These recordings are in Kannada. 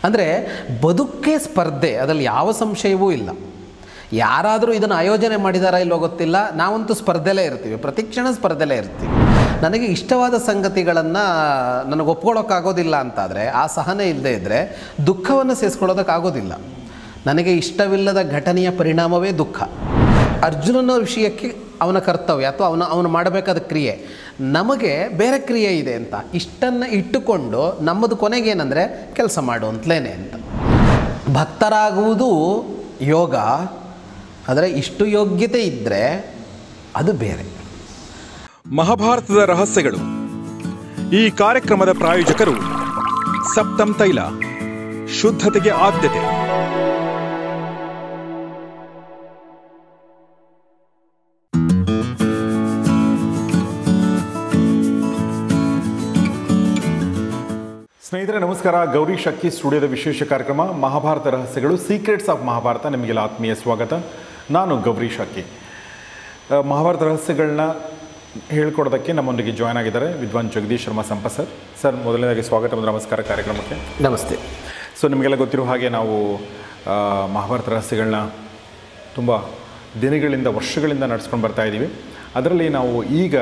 ಅಂದರೆ ಬದುಕೇ ಸ್ಪರ್ಧೆ, ಅದರಲ್ಲಿ ಯಾವ ಸಂಶಯವೂ ಇಲ್ಲ. ಯಾರಾದರೂ ಇದನ್ನು ಆಯೋಜನೆ ಮಾಡಿದಾರಾ ಇಲ್ಲೋ ಗೊತ್ತಿಲ್ಲ, ನಾವಂತೂ ಸ್ಪರ್ಧೆಲೇ ಇರ್ತೀವಿ, ಪ್ರತಿಕ್ಷಣ ಸ್ಪರ್ಧೆಲೇ ಇರ್ತೀವಿ. ನನಗೆ ಇಷ್ಟವಾದ ಸಂಗತಿಗಳನ್ನು ನನಗೆ ಒಪ್ಕೊಳ್ಳೋಕ್ಕಾಗೋದಿಲ್ಲ ಅಂತಾದರೆ, ಆ ಸಹನೆ ಇಲ್ಲದೇ ಇದ್ದರೆ ದುಃಖವನ್ನು ಸೇರಿಸ್ಕೊಳ್ಳೋದಕ್ಕಾಗೋದಿಲ್ಲ. ನನಗೆ ಇಷ್ಟವಿಲ್ಲದ ಘಟನೆಯ ಪರಿಣಾಮವೇ ದುಃಖ. ಅರ್ಜುನನ ವಿಷಯಕ್ಕೆ ಅವನ ಕರ್ತವ್ಯ ಅಥವಾ ಅವನು ಮಾಡಬೇಕಾದ ಕ್ರಿಯೆ, ನಮಗೆ ಬೇರೆ ಕ್ರಿಯೆ ಇದೆ ಅಂತ ಇಷ್ಟನ್ನು ಇಟ್ಟುಕೊಂಡು ನಮ್ಮದು ಕೊನೆಗೇನೆಂದರೆ ಕೆಲಸ ಮಾಡುವಂತಲೇನೆ ಅಂತ. ಭಕ್ತರಾಗುವುದು ಯೋಗ, ಆದರೆ ಇಷ್ಟು ಯೋಗ್ಯತೆ ಇದ್ದರೆ ಅದು ಬೇರೆ. ಮಹಾಭಾರತದ ರಹಸ್ಯಗಳು. ಈ ಕಾರ್ಯಕ್ರಮದ ಪ್ರಾಯೋಜಕರು ಸಪ್ತಮ್ ತೈಲ, ಶುದ್ಧತೆಗೆ ಆದ್ಯತೆ. ಸ್ನೇಹಿತರೆ ನಮಸ್ಕಾರ. ಗೌರಿ ಶಕ್ಕಿ ಸ್ಟುಡಿಯೋದ ವಿಶೇಷ ಕಾರ್ಯಕ್ರಮ ಮಹಾಭಾರತ ರಹಸ್ಯಗಳು, ಸೀಕ್ರೆಟ್ಸ್ ಆಫ್ ಮಹಾಭಾರತ. ನಿಮಗೆಲ್ಲ ಆತ್ಮೀಯ ಸ್ವಾಗತ. ನಾನು ಗೌರಿ ಶಕ್ಕಿ. ಮಹಾಭಾರತ ರಹಸ್ಯಗಳನ್ನ ಹೇಳ್ಕೊಡೋದಕ್ಕೆ ನಮ್ಮೊಂದಿಗೆ ಜಾಯ್ನ್ ಆಗಿದ್ದಾರೆ ವಿದ್ವಾನ್ ಜಗದೀಶ್ ಶರ್ಮಾ ಸಂಪತ್ ಸರ್. ಸರ್, ಮೊದಲನೇದಾಗಿ ಸ್ವಾಗತ ಮತ್ತು ನಮಸ್ಕಾರ ಕಾರ್ಯಕ್ರಮಕ್ಕೆ. ನಮಸ್ತೆ. ಸೊ ನಿಮಗೆಲ್ಲ ಗೊತ್ತಿರೋ ಹಾಗೆ ನಾವು ಮಹಾಭಾರತ ರಹಸ್ಯಗಳನ್ನ ತುಂಬ ದಿನಗಳಿಂದ ವರ್ಷಗಳಿಂದ ನಡೆಸ್ಕೊಂಡು ಬರ್ತಾ ಇದ್ದೀವಿ. ಅದರಲ್ಲಿ ನಾವು ಈಗ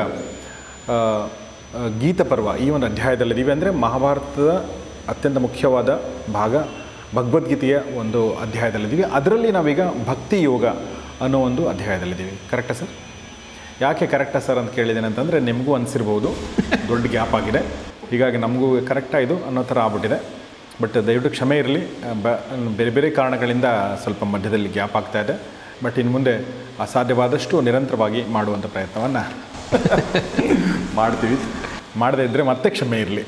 ಗೀತ ಪರ್ವ ಈ ಒಂದು ಅಧ್ಯಾಯದಲ್ಲಿದ್ದೀವಿ. ಅಂದರೆ ಮಹಾಭಾರತದ ಅತ್ಯಂತ ಮುಖ್ಯವಾದ ಭಾಗ ಭಗವದ್ಗೀತೆಯ ಒಂದು ಅಧ್ಯಾಯದಲ್ಲಿದ್ದೀವಿ. ಅದರಲ್ಲಿ ನಾವೀಗ ಭಕ್ತಿ ಯೋಗ ಅನ್ನೋ ಒಂದು ಅಧ್ಯಾಯದಲ್ಲಿದ್ದೀವಿ. ಕರೆಕ್ಟಾ ಸರ್? ಯಾಕೆ ಕರೆಕ್ಟಾ ಸರ್ ಅಂತ ಕೇಳಿದ್ದೇನೆ ಅಂತಂದರೆ, ನಿಮಗೂ ಅನಿಸಿರ್ಬೋದು ದೊಡ್ಡ ಗ್ಯಾಪ್ ಆಗಿದೆ, ಹೀಗಾಗಿ ನಮಗೂ ಕರೆಕ್ಟಾಯಿತು ಅನ್ನೋ ಥರ ಆಗ್ಬಿಟ್ಟಿದೆ. ಬಟ್ ದಯವಿಟ್ಟು ಕ್ಷಮೆ ಇರಲಿ, ಬೇರೆ ಬೇರೆ ಕಾರಣಗಳಿಂದ ಸ್ವಲ್ಪ ಮಧ್ಯದಲ್ಲಿ ಗ್ಯಾಪ್ ಆಗ್ತಾಯಿದೆ. ಬಟ್ ಇನ್ನು ಮುಂದೆ ಅಸಾಧ್ಯವಾದಷ್ಟು ನಿರಂತರವಾಗಿ ಮಾಡುವಂಥ ಪ್ರಯತ್ನವನ್ನು ಮಾಡ್ತೀವಿ. ಮಾಡದೇ ಇದ್ದರೆ ಮತ್ತೆ ಕ್ಷಮೆ ಇರಲಿ.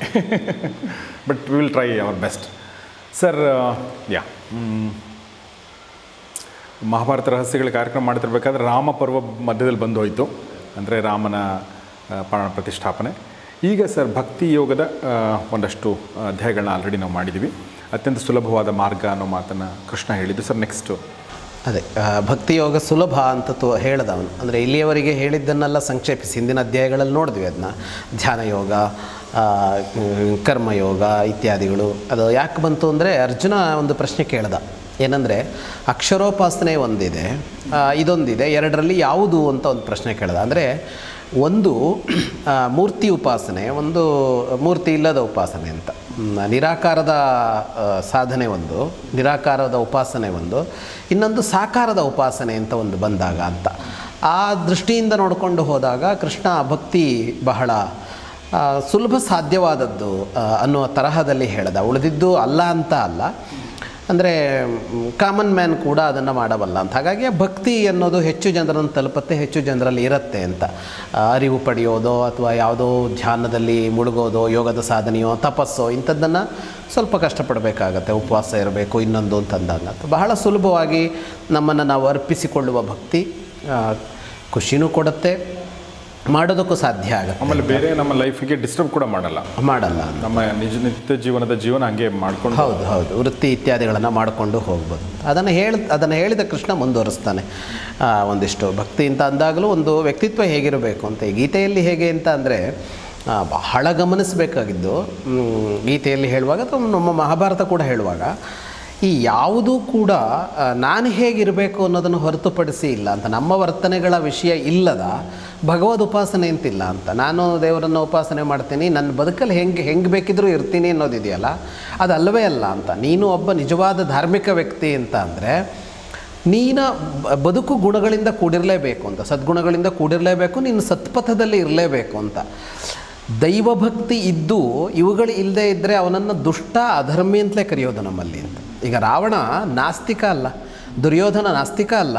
But we will try our best. Sir, Mahabharata ರಹಸ್ಯಗಳ ಕಾರ್ಯಕ್ರಮ ಮಾಡ್ತಿರ್ಬೇಕಾದ್ರೆ ರಾಮ ಪರ್ವ ಮಧ್ಯದಲ್ಲಿ ಬಂದು ಹೋಯಿತು, ಅಂದರೆ ರಾಮನ ಪ್ರಾಣ ಪ್ರತಿಷ್ಠಾಪನೆ. ಈಗ ಸರ್ ಭಕ್ತಿ ಯೋಗದ ಒಂದಷ್ಟು ಅಧ್ಯಾಯಗಳನ್ನ ಆಲ್ರೆಡಿ ನಾವು ಮಾಡಿದ್ದೀವಿ. ಅತ್ಯಂತ ಸುಲಭವಾದ ಮಾರ್ಗ ಅನ್ನೋ ಮಾತನ್ನು ಕೃಷ್ಣ ಹೇಳಿದ್ದು. ಸರ್ ನೆಕ್ಸ್ಟು ಅದೇ ಭಕ್ತಿಯೋಗ ಸುಲಭ ಅಂತ ಹೇಳ್ದ ಅವನು. ಅಂದರೆ ಇಲ್ಲಿಯವರೆಗೆ ಹೇಳಿದ್ದನ್ನೆಲ್ಲ ಸಂಕ್ಷೇಪಿಸಿ ಹಿಂದಿನ ಅಧ್ಯಾಯಗಳಲ್ಲಿ ನೋಡಿದ್ವಿ ಅದನ್ನ. ಧ್ಯಾನ ಯೋಗ, ಕರ್ಮಯೋಗ ಇತ್ಯಾದಿಗಳು. ಅದು ಯಾಕೆ ಬಂತು ಅಂದರೆ, ಅರ್ಜುನ ಒಂದು ಪ್ರಶ್ನೆ ಕೇಳ್ದ. ಏನಂದರೆ, ಅಕ್ಷರೋಪಾಸನೆ ಒಂದಿದೆ, ಇದೊಂದಿದೆ, ಎರಡರಲ್ಲಿ ಯಾವುದು ಅಂತ ಒಂದು ಪ್ರಶ್ನೆ ಕೇಳ್ದ. ಅಂದರೆ ಒಂದು ಮೂರ್ತಿ ಉಪಾಸನೆ, ಒಂದು ಮೂರ್ತಿ ಇಲ್ಲದ ಉಪಾಸನೆ ಅಂತ. ನಿರಾಕಾರದ ಸಾಧನೆ ಒಂದು, ನಿರಾಕಾರದ ಉಪಾಸನೆ ಒಂದು, ಇನ್ನೊಂದು ಸಾಕಾರದ ಉಪಾಸನೆ ಅಂತ ಒಂದು ಬಂದಾಗ ಅಂತ. ಆ ದೃಷ್ಟಿಯಿಂದ ನೋಡಿಕೊಂಡು ಹೋದಾಗ ಕೃಷ್ಣ ಭಕ್ತಿ ಬಹಳ ಸುಲಭ ಸಾಧ್ಯವಾದದ್ದು ಅನ್ನುವ ತರಹದಲ್ಲಿ ಹೇಳ್ದ. ಉಳಿದಿದ್ದು ಅಲ್ಲ ಅಂತ ಅಲ್ಲ, ಅಂದರೆ ಕಾಮನ್ ಮ್ಯಾನ್ ಕೂಡ ಅದನ್ನು ಮಾಡಬಲ್ಲ ಅಂತ. ಹಾಗಾಗಿ ಭಕ್ತಿ ಅನ್ನೋದು ಹೆಚ್ಚು ಜನರನ್ನು ತಲುಪತ್ತೆ, ಹೆಚ್ಚು ಜನರಲ್ಲಿ ಇರುತ್ತೆ ಅಂತ. ಅರಿವು ಪಡೆಯೋದೋ ಅಥವಾ ಯಾವುದೋ ಧ್ಯಾನದಲ್ಲಿ ಮುಳುಗೋದೋ, ಯೋಗದ ಸಾಧನೆಯೋ, ತಪಸ್ಸೋ ಇಂಥದ್ದನ್ನು ಸ್ವಲ್ಪ ಕಷ್ಟಪಡಬೇಕಾಗತ್ತೆ. ಉಪವಾಸ ಇರಬೇಕು, ಇನ್ನೊಂದು ಅಂತಂದಾಗ ಬಹಳ ಸುಲಭವಾಗಿ ನಮ್ಮನ್ನು ನಾವು ಅರ್ಪಿಸಿಕೊಳ್ಳುವ ಭಕ್ತಿ ಖುಷಿನೂ ಕೊಡುತ್ತೆ, ಮಾಡೋದಕ್ಕೂ ಸಾಧ್ಯ ಆಗುತ್ತೆ. ಆಮೇಲೆ ಬೇರೆ ನಮ್ಮ ಲೈಫಿಗೆ ಡಿಸ್ಟರ್ಬ್ ಕೂಡ ಮಾಡಲ್ಲ ನಮ್ಮ ನಿತ್ಯ ಜೀವನದ ಜೀವನ ಹಂಗೆ ಮಾಡ್ಕೊಂಡು ಹೌದು ವೃತ್ತಿ ಇತ್ಯಾದಿಗಳನ್ನು ಮಾಡಿಕೊಂಡು ಹೋಗ್ಬೋದು. ಅದನ್ನು ಹೇಳಿದ ಕೃಷ್ಣ ಮುಂದುವರಿಸ್ತಾನೆ. ಒಂದಿಷ್ಟು ಭಕ್ತಿ ಅಂತ ಅಂದಾಗಲೂ ಒಂದು ವ್ಯಕ್ತಿತ್ವ ಹೇಗಿರಬೇಕು ಅಂತ. ಈ ಗೀತೆಯಲ್ಲಿ ಹೇಗೆ ಅಂತ ಅಂದರೆ, ಬಹಳ ಗಮನಿಸಬೇಕಾಗಿದ್ದು ಗೀತೆಯಲ್ಲಿ ಹೇಳುವಾಗ ಅಥವಾ ನಮ್ಮ ಮಹಾಭಾರತ ಕೂಡ ಹೇಳುವಾಗ, ಈ ಯಾವುದೂ ಕೂಡ ನಾನು ಹೇಗಿರಬೇಕು ಅನ್ನೋದನ್ನು ಹೊರತುಪಡಿಸಿ ಇಲ್ಲ ಅಂತ. ನಮ್ಮ ವರ್ತನೆಗಳ ವಿಷಯ ಇಲ್ಲದ ಭಗವದ್ ಉಪಾಸನೆ ಅಂತಿಲ್ಲ ಅಂತ. ನಾನು ದೇವರನ್ನು ಉಪಾಸನೆ ಮಾಡ್ತೀನಿ, ನನ್ನ ಬದುಕಲ್ಲಿ ಹೆಂಗೆ ಬೇಕಿದ್ರೂ ಇರ್ತೀನಿ ಅನ್ನೋದಿದೆಯಲ್ಲ, ಅದಲ್ಲವೇ ಅಲ್ಲ ಅಂತ. ನೀನು ಒಬ್ಬ ನಿಜವಾದ ಧಾರ್ಮಿಕ ವ್ಯಕ್ತಿ ಅಂತ ಅಂದರೆ ನೀನು ಬದುಕು ಗುಣಗಳಿಂದ ಕೂಡಿರಲೇಬೇಕು ಅಂತ, ಸದ್ಗುಣಗಳಿಂದ ಕೂಡಿರಲೇಬೇಕು, ನೀನು ಸತ್ಪಥದಲ್ಲಿ ಇರಲೇಬೇಕು ಅಂತ. ದೈವಭಕ್ತಿ ಇದ್ದು ಇವುಗಳು ಇಲ್ಲದೇ ಇದ್ದರೆ ಅವನನ್ನು ದುಷ್ಟ ಅಧರ್ಮಿ ಅಂತಲೇ ಕರೆಯೋದು ನಮ್ಮಲ್ಲಿ ಅಂತ. ಈಗ ರಾವಣ ನಾಸ್ತಿಕ ಅಲ್ಲ, ದುರ್ಯೋಧನ ನಾಸ್ತಿಕ ಅಲ್ಲ,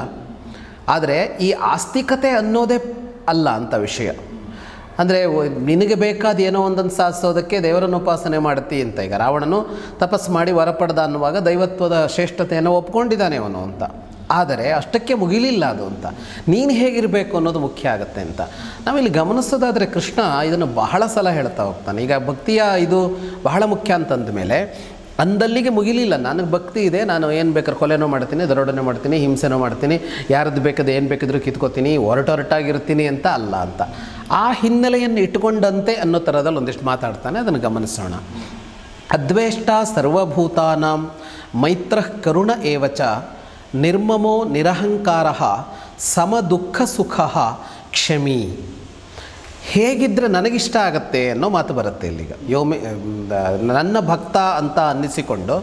ಆದರೆ ಈ ಆಸ್ತಿಕತೆ ಅನ್ನೋದೇ ಅಲ್ಲ ಅಂತ ವಿಷಯ. ಅಂದರೆ ನಿನಗೆ ಬೇಕಾದ ಏನೋ ಒಂದನ್ನು ಸಾಧಿಸೋದಕ್ಕೆ ದೇವರನ್ನು ಉಪಾಸನೆ ಮಾಡ್ತಿ ಅಂತ. ಈಗ ರಾವಣನು ತಪಸ್ಸು ಮಾಡಿ ವರ ಪಡೆದ ಅನ್ನುವಾಗ ದೈವತ್ವದ ಶ್ರೇಷ್ಠತೆಯನ್ನು ಒಪ್ಕೊಂಡಿದ್ದಾನೆ ಅವನು ಅಂತ. ಆದರೆ ಅಷ್ಟಕ್ಕೆ ಮುಗಿಲಿಲ್ಲ ಅದು ಅಂತ. ನೀನು ಹೇಗಿರಬೇಕು ಅನ್ನೋದು ಮುಖ್ಯ ಆಗುತ್ತೆ ಅಂತ ನಾವಿಲ್ಲಿ ಗಮನಿಸೋದಾದರೆ, ಕೃಷ್ಣ ಇದನ್ನು ಬಹಳ ಸಲ ಹೇಳ್ತಾ ಹೋಗ್ತಾನೆ. ಈಗ ಭಕ್ತಿಯ ಇದು ಬಹಳ ಮುಖ್ಯ ಅಂತಂದ ಮೇಲೆ ಅಂದಲ್ಲಿಗೆ ಮುಗಿಲಿಲ್ಲ. ನನಗೆ ಭಕ್ತಿ ಇದೆ, ನಾನು ಏನು ಬೇಕಾದ್ರೆ ಕೊಲೆನೋ ಮಾಡ್ತೀನಿ, ದರೋಡನೆ ಮಾಡ್ತೀನಿ, ಹಿಂಸೆನೋ ಮಾಡ್ತೀನಿ, ಯಾರದ್ದು ಬೇಕಾದ ಏನು ಬೇಕಿದ್ರೂ ಕಿತ್ಕೋತೀನಿ, ಹೊರಟೊರಟಾಗಿರ್ತೀನಿ ಅಂತ ಅಲ್ಲ ಅಂತ. ಆ ಹಿನ್ನೆಲೆಯನ್ನು ಇಟ್ಟುಕೊಂಡಂತೆ ಅನ್ನೋ ಥರದಲ್ಲಿ ಒಂದಿಷ್ಟು ಮಾತಾಡ್ತಾನೆ, ಅದನ್ನು ಗಮನಿಸೋಣ. ಅದ್ವೇಷ್ಟ ಸರ್ವಭೂತಾನಾಂ ಮೈತ್ರಃ ಕರುಣ ಏವಚ ನಿರ್ಮಮೋ ನಿರಹಂಕಾರಃ ಸಮದುಃಖ ಸುಖಃ ಕ್ಷಮಿ. ಹೇಗಿದ್ದರೆ ನನಗಿಷ್ಟ ಆಗತ್ತೆ ಅನ್ನೋ ಮಾತು ಬರುತ್ತೆ ಇಲ್ಲಿಗ. ನನ್ನ ಭಕ್ತ ಅಂತ ಅನ್ನಿಸಿಕೊಂಡು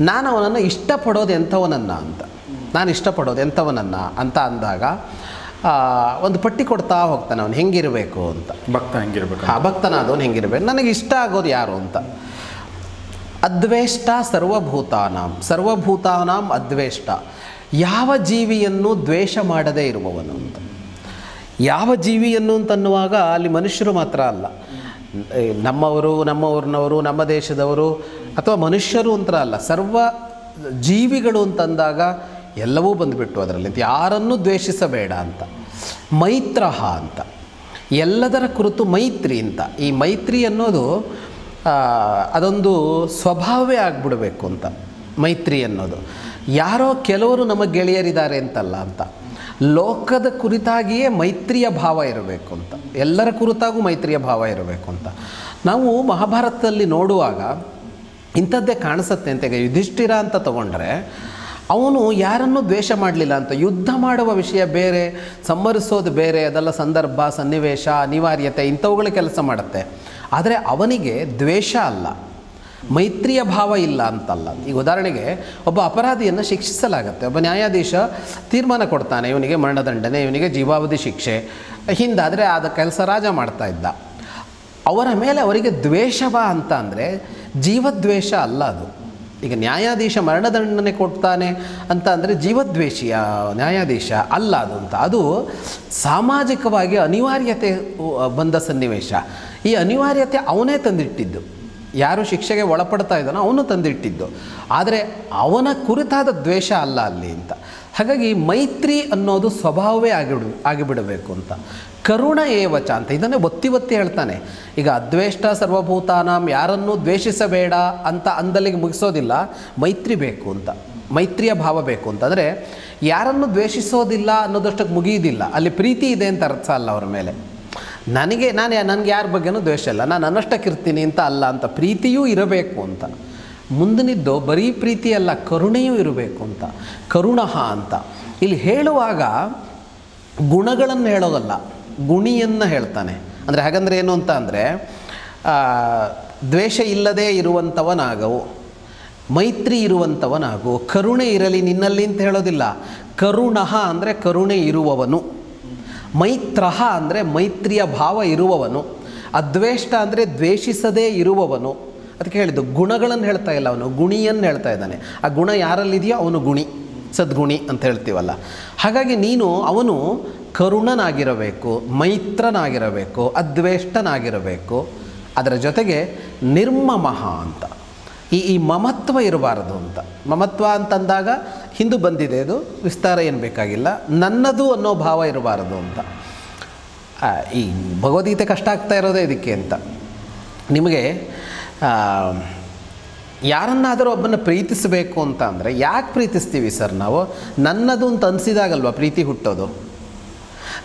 ನಾನು ಅವನನ್ನು ಇಷ್ಟಪಡೋದು ಎಂಥವನನ್ನು ಅಂತ, ನಾನು ಇಷ್ಟಪಡೋದು ಎಂಥವನನ್ನು ಅಂತ ಅಂದಾಗ ಒಂದು ಪಟ್ಟಿ ಕೊಡ್ತಾ ಹೋಗ್ತಾನೆ, ಅವನು ಹೆಂಗಿರಬೇಕು ಅಂತ. ಭಕ್ತ ಹೆಂಗಿರ್ಬೇಕು, ಭಕ್ತನಾದವನು ಹೆಂಗಿರಬೇಕು, ನನಗೆ ಇಷ್ಟ ಆಗೋದು ಯಾರು ಅಂತ. ಅದ್ವೇಷ್ಟ ಸರ್ವಭೂತಾನಾಂ ಅದ್ವೇಷ್ಟ, ಯಾವ ಜೀವಿಯನ್ನು ದ್ವೇಷ ಮಾಡದೇ ಇರುವವನು ಅಂತ. ಯಾವ ಜೀವಿಯನ್ನು ಅಂತನ್ನುವಾಗ ಅಲ್ಲಿ ಮನುಷ್ಯರು ಮಾತ್ರ ಅಲ್ಲ, ನಮ್ಮೂರಿನವರು, ನಮ್ಮ ದೇಶದವರು ಅಥವಾ ಮನುಷ್ಯರು ಅಂತ ಅಲ್ಲ, ಸರ್ವ ಜೀವಿಗಳು ಅಂತಂದಾಗ ಎಲ್ಲವೂ ಬಂದುಬಿಟ್ಟು ಅದರಲ್ಲಿ ಯಾರನ್ನೂ ದ್ವೇಷಿಸಬೇಡ ಅಂತ. ಮೈತ್ರಃ ಅಂತ, ಎಲ್ಲದರ ಕುರಿತು ಮೈತ್ರಿ ಅಂತ. ಈ ಮೈತ್ರಿ ಅನ್ನೋದು ಅದೊಂದು ಸ್ವಭಾವವೇ ಆಗಿಬಿಡಬೇಕು ಅಂತ. ಮೈತ್ರಿ ಅನ್ನೋದು ಯಾರೋ ಕೆಲವರು ನಮ್ಮ ಗೆಳೆಯರಿದ್ದಾರೆ ಅಂತಲ್ಲ ಅಂತ, ಲೋಕದ ಕುರಿತಾಗಿಯೇ ಮೈತ್ರಿಯ ಭಾವ ಇರಬೇಕು ಅಂತ, ಎಲ್ಲರ ಕುರಿತಾಗೂ ಮೈತ್ರಿಯ ಭಾವ ಇರಬೇಕು ಅಂತ. ನಾವು ಮಹಾಭಾರತದಲ್ಲಿ ನೋಡುವಾಗ ಇಂಥದ್ದೇ ಕಾಣಿಸುತ್ತೆ ಅಂತ. ಈಗ ಯುಧಿಷ್ಠಿರ ಅಂತ ತಗೊಂಡ್ರೆ ಅವನು ಯಾರನ್ನೂ ದ್ವೇಷ ಮಾಡಲಿಲ್ಲ ಅಂತ. ಯುದ್ಧ ಮಾಡುವ ವಿಷಯ ಬೇರೆ, ಸಂಹರಿಸೋದು ಬೇರೆ, ಅದೆಲ್ಲ ಸಂದರ್ಭ, ಸನ್ನಿವೇಶ, ಅನಿವಾರ್ಯತೆ ಇಂಥವುಗಳ ಕೆಲಸ ಮಾಡುತ್ತೆ. ಆದರೆ ಅವನಿಗೆ ದ್ವೇಷ ಅಲ್ಲ, ಮೈತ್ರಿಯ ಭಾವ ಇಲ್ಲ ಅಂತಲ್ಲ. ಈಗ ಉದಾಹರಣೆಗೆ ಒಬ್ಬ ಅಪರಾಧಿಯನ್ನು ಶಿಕ್ಷಿಸಲಾಗುತ್ತೆ, ಒಬ್ಬ ನ್ಯಾಯಾಧೀಶ ತೀರ್ಮಾನ ಕೊಡ್ತಾನೆ, ಇವನಿಗೆ ಮರಣದಂಡನೆ, ಇವನಿಗೆ ಜೀವಾವಧಿ ಶಿಕ್ಷೆ. ಹಿಂದಾದರೆ ಆದ ಕೆಲಸ ರಾಜ ಮಾಡ್ತಾ ಇದ್ದ. ಅವರ ಮೇಲೆ ಅವರಿಗೆ ದ್ವೇಷವ ಅಂತ ಅಂದರೆ ಜೀವದ್ವೇಷ ಅಲ್ಲ ಅದು. ಈಗ ನ್ಯಾಯಾಧೀಶ ಮರಣದಂಡನೆ ಕೊಡ್ತಾನೆ ಅಂತ ಅಂದರೆ ಜೀವದ್ವೇಷಿಯ ನ್ಯಾಯಾಧೀಶ ಅಲ್ಲ ಅದು ಅಂತ. ಅದು ಸಾಮಾಜಿಕವಾಗಿ ಅನಿವಾರ್ಯತೆ ಬಂದ ಸನ್ನಿವೇಶ. ಈ ಅನಿವಾರ್ಯತೆ ಅವನೇ ತಂದಿಟ್ಟಿದ್ದು, ಯಾರು ಶಿಕ್ಷೆಗೆ ಒಳಪಡ್ತಾ ಇದ್ದಾನೋ ಅವನು ತಂದಿಟ್ಟಿದ್ದು, ಆದರೆ ಅವನ ಕುರಿತಾದ ದ್ವೇಷ ಅಲ್ಲ ಅಲ್ಲಿ ಅಂತ. ಹಾಗಾಗಿ ಮೈತ್ರಿ ಅನ್ನೋದು ಸ್ವಭಾವವೇ ಆಗಿಬಿಡಬೇಕು ಅಂತ. ಕರುಣ ಏವಚ ಅಂತ ಇದನ್ನೇ ಒತ್ತಿ ಹೇಳ್ತಾನೆ. ಈಗ ಅದ್ವೇಷ್ಟ ಸರ್ವಭೂತಾನಾಂ, ಯಾರನ್ನೂ ದ್ವೇಷಿಸಬೇಡ ಅಂತ ಅಂದಲ್ಲಿಗೆ ಮುಗಿಸೋದಿಲ್ಲ, ಮೈತ್ರಿ ಬೇಕು ಅಂತ, ಮೈತ್ರಿಯ ಭಾವ ಬೇಕು ಅಂತ. ಅಂದರೆ ಯಾರನ್ನು ದ್ವೇಷಿಸೋದಿಲ್ಲ ಅನ್ನೋದಷ್ಟಕ್ಕೆ ಮುಗಿಯೋದಿಲ್ಲ, ಅಲ್ಲಿ ಪ್ರೀತಿ ಇದೆ ಅಂತ ಅರ್ಥ ಅಲ್ಲ ಅವರ ಮೇಲೆ. ನನಗೆ ಯಾರ ಬಗ್ಗೆನೂ ದ್ವೇಷ ಇಲ್ಲ, ನಾನು ನನ್ನಷ್ಟಕ್ಕಿರ್ತೀನಿ ಅಂತ ಅಲ್ಲ ಅಂತ. ಪ್ರೀತಿಯೂ ಇರಬೇಕು ಅಂತ. ಮುಂದಿನಿದ್ದು ಬರೀ ಪ್ರೀತಿ ಅಲ್ಲ, ಕರುಣೆಯೂ ಇರಬೇಕು ಅಂತ. ಕರುಣಃ ಅಂತ ಇಲ್ಲಿ ಹೇಳುವಾಗ ಗುಣಗಳನ್ನು ಹೇಳೋದಲ್ಲ, ಗುಣಿಯನ್ನು ಹೇಳ್ತಾನೆ. ಅಂದರೆ ಹಾಗಂದ್ರೆ ಏನು ಅಂತ ಅಂದರೆ ದ್ವೇಷ ಇಲ್ಲದೇ ಇರುವಂಥವನಾಗವು, ಮೈತ್ರಿ ಇರುವಂಥವನಾಗು, ಕರುಣೆ ಇರಲಿ ನಿನ್ನಲ್ಲಿ ಅಂತ ಹೇಳೋದಿಲ್ಲ. ಕರುಣಃ ಅಂದರೆ ಕರುಣೆ ಇರುವವನು, ಮೈತ್ರಃ ಅಂದರೆ ಮೈತ್ರಿಯ ಭಾವ ಇರುವವನು, ಅದ್ವೇಷ್ಟ ಅಂದರೆ ದ್ವೇಷಿಸದೇ ಇರುವವನು. ಅದಕ್ಕೆ ಹೇಳಿದ್ದು ಗುಣಗಳನ್ನು ಹೇಳ್ತಾ ಇಲ್ಲ, ಅವನು ಗುಣಿಯನ್ನು ಹೇಳ್ತಾ ಇದ್ದಾನೆ. ಆ ಗುಣ ಯಾರಲ್ಲಿದೆಯೋ ಅವನು ಗುಣಿ, ಸದ್ಗುಣಿ ಅಂತ ಹೇಳ್ತೀವಲ್ಲ. ಹಾಗಾಗಿ ಅವನು ಕರುಣನಾಗಿರಬೇಕು, ಮೈತ್ರನಾಗಿರಬೇಕು, ಅದ್ವೇಷ್ಟನಾಗಿರಬೇಕು. ಅದರ ಜೊತೆಗೆ ನಿರ್ಮಮಃ ಅಂತ, ಈ ಮಮತ್ವ ಇರಬಾರದು ಅಂತ. ಮಮತ್ವ ಅಂತಂದಾಗ ಹಿಂದೂ ಬಂದಿದೆ, ಅದು ವಿಸ್ತಾರ ಏನು ಬೇಕಾಗಿಲ್ಲ. ನನ್ನದು ಅನ್ನೋ ಭಾವ ಇರಬಾರದು ಅಂತ. ಈ ಭಗವದ್ಗೀತೆ ಕಷ್ಟ ಆಗ್ತಾ ಇರೋದೇ ಇದಕ್ಕೆ ಅಂತ. ನಿಮಗೆ ಯಾರನ್ನಾದರೂ ಒಬ್ಬನ್ನು ಪ್ರೀತಿಸಬೇಕು ಅಂತ ಅಂದರೆ ಯಾಕೆ ಪ್ರೀತಿಸ್ತೀವಿ ಸರ್ ನಾವು? ನನ್ನದು ಅಂತ ಅನಿಸಿದಾಗಲ್ವ ಪ್ರೀತಿ ಹುಟ್ಟೋದು.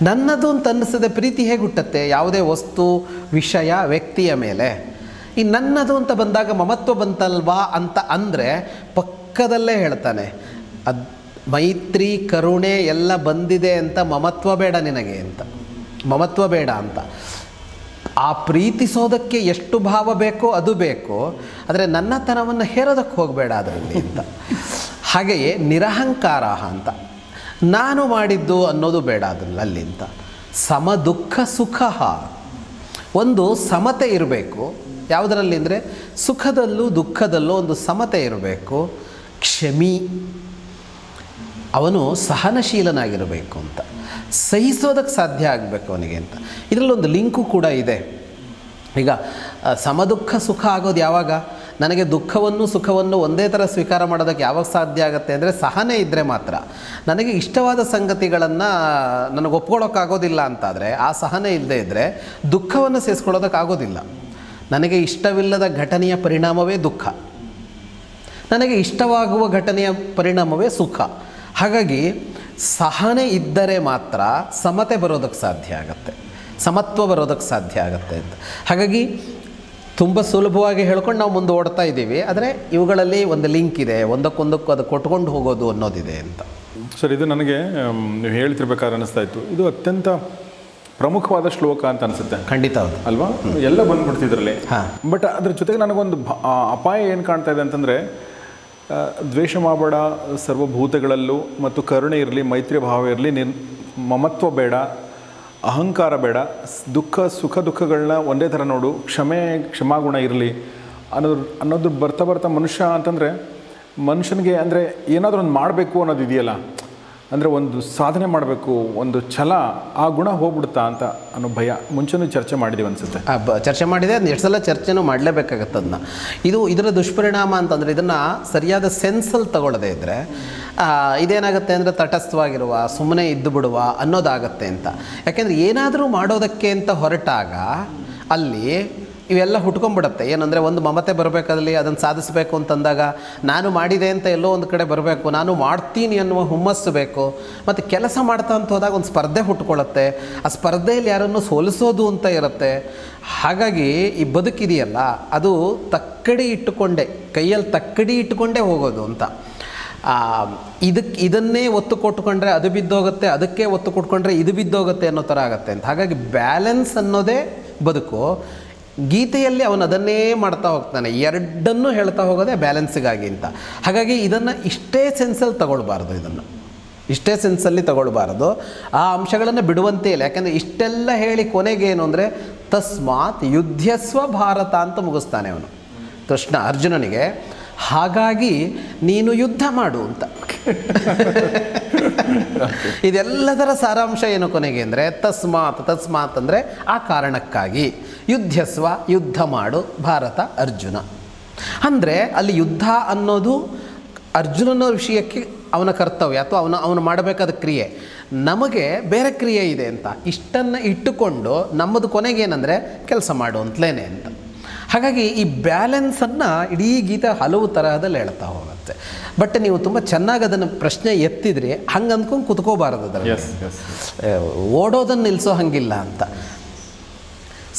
ನನ್ನದು ಅಂತ ಅನ್ನಿಸದೆ ಪ್ರೀತಿ ಹೇಗೆ ಹುಟ್ಟುತ್ತೆ? ಯಾವುದೇ ವಸ್ತು, ವಿಷಯ, ವ್ಯಕ್ತಿಯ ಮೇಲೆ. ಈ ನನ್ನದು ಅಂತ ಬಂದಾಗ ಮಮತ್ವ ಬಂತಲ್ವಾ ಅಂತ ಅಂದರೆ ಪಕ್ಕದಲ್ಲೇ ಹೇಳ್ತಾನೆ, ಮೈತ್ರಿ ಕರುಣೆ ಎಲ್ಲ ಬಂದಿದೆ ಅಂತ ಮಮತ್ವ ಬೇಡ ನಿನಗೆ ಅಂತ, ಮಮತ್ವ ಬೇಡ ಅಂತ. ಆ ಪ್ರೀತಿಸೋದಕ್ಕೆ ಎಷ್ಟು ಭಾವ ಬೇಕೋ ಅದು ಬೇಕು, ಆದರೆ ನನ್ನತನವನ್ನು ಹೇರೋದಕ್ಕೆ ಹೋಗಬೇಡ ಅದರಲ್ಲಿ ಅಂತ. ಹಾಗೆಯೇ ನಿರಹಂಕಾರ ಅಂತ, ನಾನು ಮಾಡಿದ್ದು ಅನ್ನೋದು ಬೇಡ ಅದರಲ್ಲಿ ಅಂತ. ಸಮ ದುಃಖ ಸುಖ, ಒಂದು ಸಮತೆ ಇರಬೇಕು. ಯಾವುದರಲ್ಲಿ ಅಂದರೆ ಸುಖದಲ್ಲೂ ದುಃಖದಲ್ಲೂ ಒಂದು ಸಮತೆ ಇರಬೇಕು. ಕ್ಷಮಿ, ಅವನು ಸಹನಶೀಲನಾಗಿರಬೇಕು ಅಂತ, ಸಹಿಸೋದಕ್ಕೆ ಸಾಧ್ಯ ಆಗಬೇಕು ಅವನಿಗೆ ಅಂತ. ಇದರಲ್ಲೊಂದು ಲಿಂಕು ಕೂಡ ಇದೆ. ಈಗ ಸಮದುಃಖ ಸುಖ ಆಗೋದು ಯಾವಾಗ? ನನಗೆ ದುಃಖವನ್ನು ಸುಖವನ್ನು ಒಂದೇ ಥರ ಸ್ವೀಕಾರ ಮಾಡೋದಕ್ಕೆ ಯಾವಾಗ ಸಾಧ್ಯ ಆಗುತ್ತೆ ಅಂದರೆ ಸಹನೆ ಇದ್ದರೆ ಮಾತ್ರ. ನನಗೆ ಇಷ್ಟವಾದ ಸಂಗತಿಗಳನ್ನು ನನಗೆ ಒಪ್ಕೊಳ್ಳೋಕ್ಕಾಗೋದಿಲ್ಲ ಅಂತಾದರೆ, ಆ ಸಹನೆ ಇಲ್ಲದೇ ಇದ್ದರೆ ದುಃಖವನ್ನು ಸೇರಿಸ್ಕೊಳ್ಳೋದಕ್ಕಾಗೋದಿಲ್ಲ. ನನಗೆ ಇಷ್ಟವಿಲ್ಲದ ಘಟನೆಯ ಪರಿಣಾಮವೇ ದುಃಖ, ನನಗೆ ಇಷ್ಟವಾಗುವ ಘಟನೆಯ ಪರಿಣಾಮವೇ ಸುಖ. ಹಾಗಾಗಿ ಸಹನೆ ಇದ್ದರೆ ಮಾತ್ರ ಸಮತೆ ಬರೋದಕ್ಕೆ ಸಾಧ್ಯ ಆಗುತ್ತೆ, ಸಮತ್ವ ಬರೋದಕ್ಕೆ ಸಾಧ್ಯ ಆಗುತ್ತೆ ಅಂತ. ಹಾಗಾಗಿ ತುಂಬ ಸುಲಭವಾಗಿ ಹೇಳ್ಕೊಂಡು ನಾವು ಮುಂದೆ ಓಡ್ತಾ ಇದ್ದೀವಿ. ಆದರೆ ಇವುಗಳಲ್ಲಿ ಒಂದು ಲಿಂಕ್ ಇದೆ, ಒಂದಕ್ಕೊಂದಕ್ಕೂ ಅದು ಕೊಟ್ಕೊಂಡು ಹೋಗೋದು ಅನ್ನೋದಿದೆ ಅಂತ. ಸರ್, ಇದು ನನಗೆ ನೀವು ಹೇಳ್ತಿರ್ಬೇಕಾದ್ರೆ ಅನಿಸ್ತಾ ಇತ್ತು, ಇದು ಅತ್ಯಂತ ಪ್ರಮುಖವಾದ ಶ್ಲೋಕ ಅಂತ ಅನಿಸುತ್ತೆ. ಖಂಡಿತ ಹೌದು ಅಲ್ವಾ? ಎಲ್ಲ ಬಂದ್ಬಿಡ್ತಿದ್ರಲ್ಲಿ. ಬಟ್ ಅದ್ರ ಜೊತೆಗೆ ನನಗೊಂದು ಅಪಾಯ ಏನು ಕಾಣ್ತಾ ಇದೆ ಅಂತಂದರೆ, ದ್ವೇಷ ಮಾಡಬೇಡ ಸರ್ವಭೂತಗಳಲ್ಲೂ, ಮತ್ತು ಕರುಣೆ ಇರಲಿ, ಮೈತ್ರಿ ಭಾವ ಇರಲಿ, ಮಮತ್ವ ಬೇಡ, ಅಹಂಕಾರ ಬೇಡ, ಸುಖ ದುಃಖಗಳನ್ನ ಒಂದೇ ಥರ ನೋಡು, ಕ್ಷಮಾಗುಣ ಇರಲಿ ಅನ್ನೋದು ಬರ್ತಾ ಮನುಷ್ಯ ಅಂತಂದರೆ, ಮನುಷ್ಯನಿಗೆ ಅಂದರೆ ಏನಾದರೂ ಒಂದು ಮಾಡಬೇಕು ಅನ್ನೋದು ಇದೆಯಲ್ಲ, ಅಂದರೆ ಒಂದು ಸಾಧನೆ ಮಾಡಬೇಕು, ಒಂದು ಛಲ, ಆ ಗುಣ ಹೋಗ್ಬಿಡುತ್ತಾ ಅಂತ ಅನ್ನೋ ಭಯ. ಮುಂಚೆನೂ ಚರ್ಚೆ ಮಾಡಿದ್ದೀವಿ ಅನಿಸುತ್ತೆ. ಚರ್ಚೆ ಮಾಡಿದೆ, ಅದನ್ನ ಎಷ್ಟು ಸಲ ಚರ್ಚೆನೂ ಮಾಡಲೇಬೇಕಾಗತ್ತೆ ಅದನ್ನ. ಇದರ ದುಷ್ಪರಿಣಾಮ ಅಂತಂದರೆ, ಇದನ್ನು ಸರಿಯಾದ ಸೆನ್ಸಲ್ಲಿ ತಗೊಳ್ಳದೇ ಇದ್ದರೆ ಇದೇನಾಗುತ್ತೆ ಅಂದರೆ ತಟಸ್ಥವಾಗಿರುವ, ಸುಮ್ಮನೆ ಇದ್ದು ಬಿಡುವ ಅನ್ನೋದಾಗತ್ತೆ ಅಂತ. ಯಾಕೆಂದರೆ ಏನಾದರೂ ಮಾಡೋದಕ್ಕೆ ಅಂತ ಹೊರಟಾಗ ಅಲ್ಲಿ ಇವೆಲ್ಲ ಹುಟ್ಕೊಂಡ್ಬಿಡುತ್ತೆ. ಏನಂದರೆ ಒಂದು ಮಮತೆ ಬರಬೇಕಾದಲ್ಲಿ ಅದನ್ನು ಸಾಧಿಸಬೇಕು ಅಂತಂದಾಗ ನಾನು ಮಾಡಿದೆ ಅಂತ ಎಲ್ಲೋ ಒಂದು ಕಡೆ ಬರಬೇಕು, ನಾನು ಮಾಡ್ತೀನಿ ಅನ್ನುವ ಹುಮ್ಮಸ್ಸು ಬೇಕು. ಮತ್ತು ಕೆಲಸ ಮಾಡ್ತಾ ಅಂತ ಹೋದಾಗ ಒಂದು ಸ್ಪರ್ಧೆ ಹುಟ್ಕೊಳ್ಳುತ್ತೆ, ಆ ಸ್ಪರ್ಧೆಯಲ್ಲಿ ಯಾರನ್ನು ಸೋಲಿಸೋದು ಅಂತ ಇರುತ್ತೆ. ಹಾಗಾಗಿ ಈ ಬದುಕಿದೆಯಲ್ಲ ಅದು ತಕ್ಕಡಿ ಇಟ್ಟುಕೊಂಡೆ, ಕೈಯಲ್ಲಿ ತಕ್ಕಡಿ ಇಟ್ಟುಕೊಂಡೇ ಹೋಗೋದು ಅಂತ. ಇದನ್ನೇ ಒತ್ತು ಕೊಟ್ಕೊಂಡ್ರೆ ಅದು ಬಿದ್ದೋಗುತ್ತೆ, ಅದಕ್ಕೆ ಒತ್ತು ಕೊಟ್ಕೊಂಡ್ರೆ ಇದು ಬಿದ್ದೋಗುತ್ತೆ ಅನ್ನೋ ಥರ ಆಗುತ್ತೆ ಅಂತ. ಹಾಗಾಗಿ ಬ್ಯಾಲೆನ್ಸ್ ಅನ್ನೋದೇ ಬದುಕು. ಗೀತೆಯಲ್ಲಿ ಅವನು ಅದನ್ನೇ ಮಾಡ್ತಾ ಹೋಗ್ತಾನೆ, ಎರಡನ್ನೂ ಹೇಳ್ತಾ ಹೋಗೋದೇ ಬ್ಯಾಲೆನ್ಸಿಗಾಗಿ ಅಂತ. ಹಾಗಾಗಿ ಇದನ್ನು ಇಷ್ಟೇ ಸೆನ್ಸಲ್ಲಿ ತಗೊಳ್ಬಾರ್ದು, ಇದನ್ನು ಇಷ್ಟೇ ಸೆನ್ಸಲ್ಲಿ ತಗೊಳ್ಬಾರ್ದು, ಆ ಅಂಶಗಳನ್ನು ಬಿಡುವಂತೆ ಇಲ್ಲ. ಯಾಕೆಂದರೆ ಇಷ್ಟೆಲ್ಲ ಹೇಳಿ ಕೊನೆಗೇನು ಅಂದರೆ ತಸ್ಮಾತ್ ಯುದ್ಧಸ್ವ ಭಾರತ ಅಂತ ಮುಗಿಸ್ತಾನೆ ಅವನು ಕೃಷ್ಣ ಅರ್ಜುನನಿಗೆ. ಹಾಗಾಗಿ ನೀನು ಯುದ್ಧ ಮಾಡು ಅಂತ. ಇದೆಲ್ಲದರ ಸಾರಾಂಶ ಏನು ಕೊನೆಗೆ ಅಂದರೆ ತಸ್ಮಾತ್ ಅಂದರೆ ಆ ಕಾರಣಕ್ಕಾಗಿ, ಯುದ್ಧಸ್ವ ಯುದ್ಧ ಮಾಡು ಭಾರತ ಅರ್ಜುನ. ಅಂದರೆ ಅಲ್ಲಿ ಯುದ್ಧ ಅನ್ನೋದು ಅರ್ಜುನನ ವಿಷಯಕ್ಕೆ ಅವನ ಕರ್ತವ್ಯ ಅಥವಾ ಅವನು ಮಾಡಬೇಕಾದ ಕ್ರಿಯೆ. ನಮಗೆ ಬೇರೆ ಕ್ರಿಯೆ ಇದೆ ಅಂತ ಇಷ್ಟನ್ನು ಇಟ್ಟುಕೊಂಡು ನಮ್ಮದು ಕೊನೆಗೇನೆಂದರೆ ಕೆಲಸ ಮಾಡು ಅಂತಲೇನೆ ಅಂತ. ಹಾಗಾಗಿ ಈ ಬ್ಯಾಲೆನ್ಸನ್ನು ಇಡೀ ಗೀತೆ ಹಲವು ತರಹದಲ್ಲಿ ಹೇಳ್ತಾ ಹೋಗುತ್ತೆ. ಬಟ್ ನೀವು ತುಂಬ ಚೆನ್ನಾಗಿ ಅದನ್ನು ಪ್ರಶ್ನೆ ಎತ್ತಿದ್ರಿ, ಹಂಗೆ ಅಂದ್ಕೊಂಡು ಕುತ್ಕೋಬಾರದು, ಅದರಲ್ಲಿ ಓಡೋದನ್ನು ನಿಲ್ಲಿಸೋ ಹಂಗಿಲ್ಲ ಅಂತ.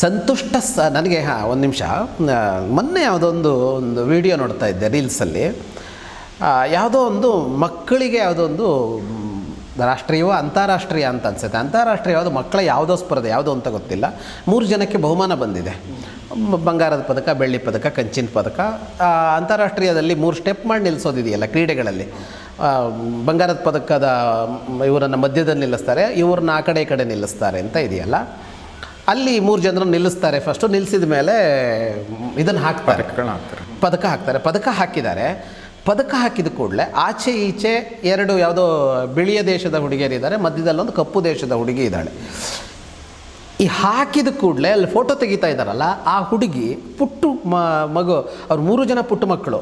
ಸಂತುಷ್ಟ ನನಗೆ ಒಂದು ನಿಮಿಷ, ಮೊನ್ನೆ ಯಾವುದೋ ಒಂದು ವಿಡಿಯೋ ನೋಡ್ತಾ ಇದ್ದೆ ರೀಲ್ಸಲ್ಲಿ. ಯಾವುದೋ ಒಂದು ಮಕ್ಕಳಿಗೆ ಯಾವುದೋ ಒಂದು ರಾಷ್ಟ್ರೀಯವೋ ಅಂತಾರಾಷ್ಟ್ರೀಯ ಅಂತ ಅನಿಸುತ್ತೆ, ಅಂತಾರಾಷ್ಟ್ರೀಯ ಯಾವುದೋ ಮಕ್ಕಳ ಯಾವುದೋ ಸ್ಪರ್ಧೆ ಯಾವುದೋ ಅಂತ ಗೊತ್ತಿಲ್ಲ, 3 ಜನಕ್ಕೆ ಬಹುಮಾನ ಬಂದಿದೆ. ಬಂಗಾರದ ಪದಕ, ಬೆಳ್ಳಿ ಪದಕ, ಕಂಚಿನ ಪದಕ. ಅಂತಾರಾಷ್ಟ್ರೀಯದಲ್ಲಿ 3 ಸ್ಟೆಪ್ ಮಾಡಿ ನಿಲ್ಲಿಸೋದಿದೆಯಲ್ಲ ಕ್ರೀಡೆಗಳಲ್ಲಿ. ಬಂಗಾರದ ಪದಕದ ಇವರನ್ನು ಮಧ್ಯದಲ್ಲಿ ನಿಲ್ಲಿಸ್ತಾರೆ, ಇವ್ರನ್ನ ಆ ಕಡೆ ಈ ಕಡೆ ನಿಲ್ಲಿಸ್ತಾರೆ ಅಂತ ಇದೆಯಲ್ಲ. ಅಲ್ಲಿ 3 ಜನರನ್ನು ನಿಲ್ಲಿಸ್ತಾರೆ. ಫಸ್ಟು ನಿಲ್ಲಿಸಿದ ಮೇಲೆ ಇದನ್ನು ಹಾಕ್ತಾರೆ, ಪದಕ ಹಾಕ್ತಾರೆ. ಪದಕ ಹಾಕಿದ್ದಾರೆ. ಪದಕ ಹಾಕಿದ ಕೂಡಲೇ ಆಚೆ ಈಚೆ 2 ಯಾವುದೋ ಬಿಳಿಯ ದೇಶದ ಹುಡುಗಿಯರಿದ್ದಾರೆ, ಮಧ್ಯದಲ್ಲೊಂದು ಕಪ್ಪು ದೇಶದ ಹುಡುಗಿ ಇದ್ದಾಳೆ. ಈ ಹಾಕಿದ ಕೂಡಲೇ ಅಲ್ಲಿ ಫೋಟೋ ತೆಗಿತಾ ಇದ್ದಾರಲ್ಲ, ಆ ಹುಡುಗಿ ಪುಟ್ಟು ಮಗು, ಅವ್ರು 3 ಜನ ಪುಟ್ಟ ಮಕ್ಕಳು,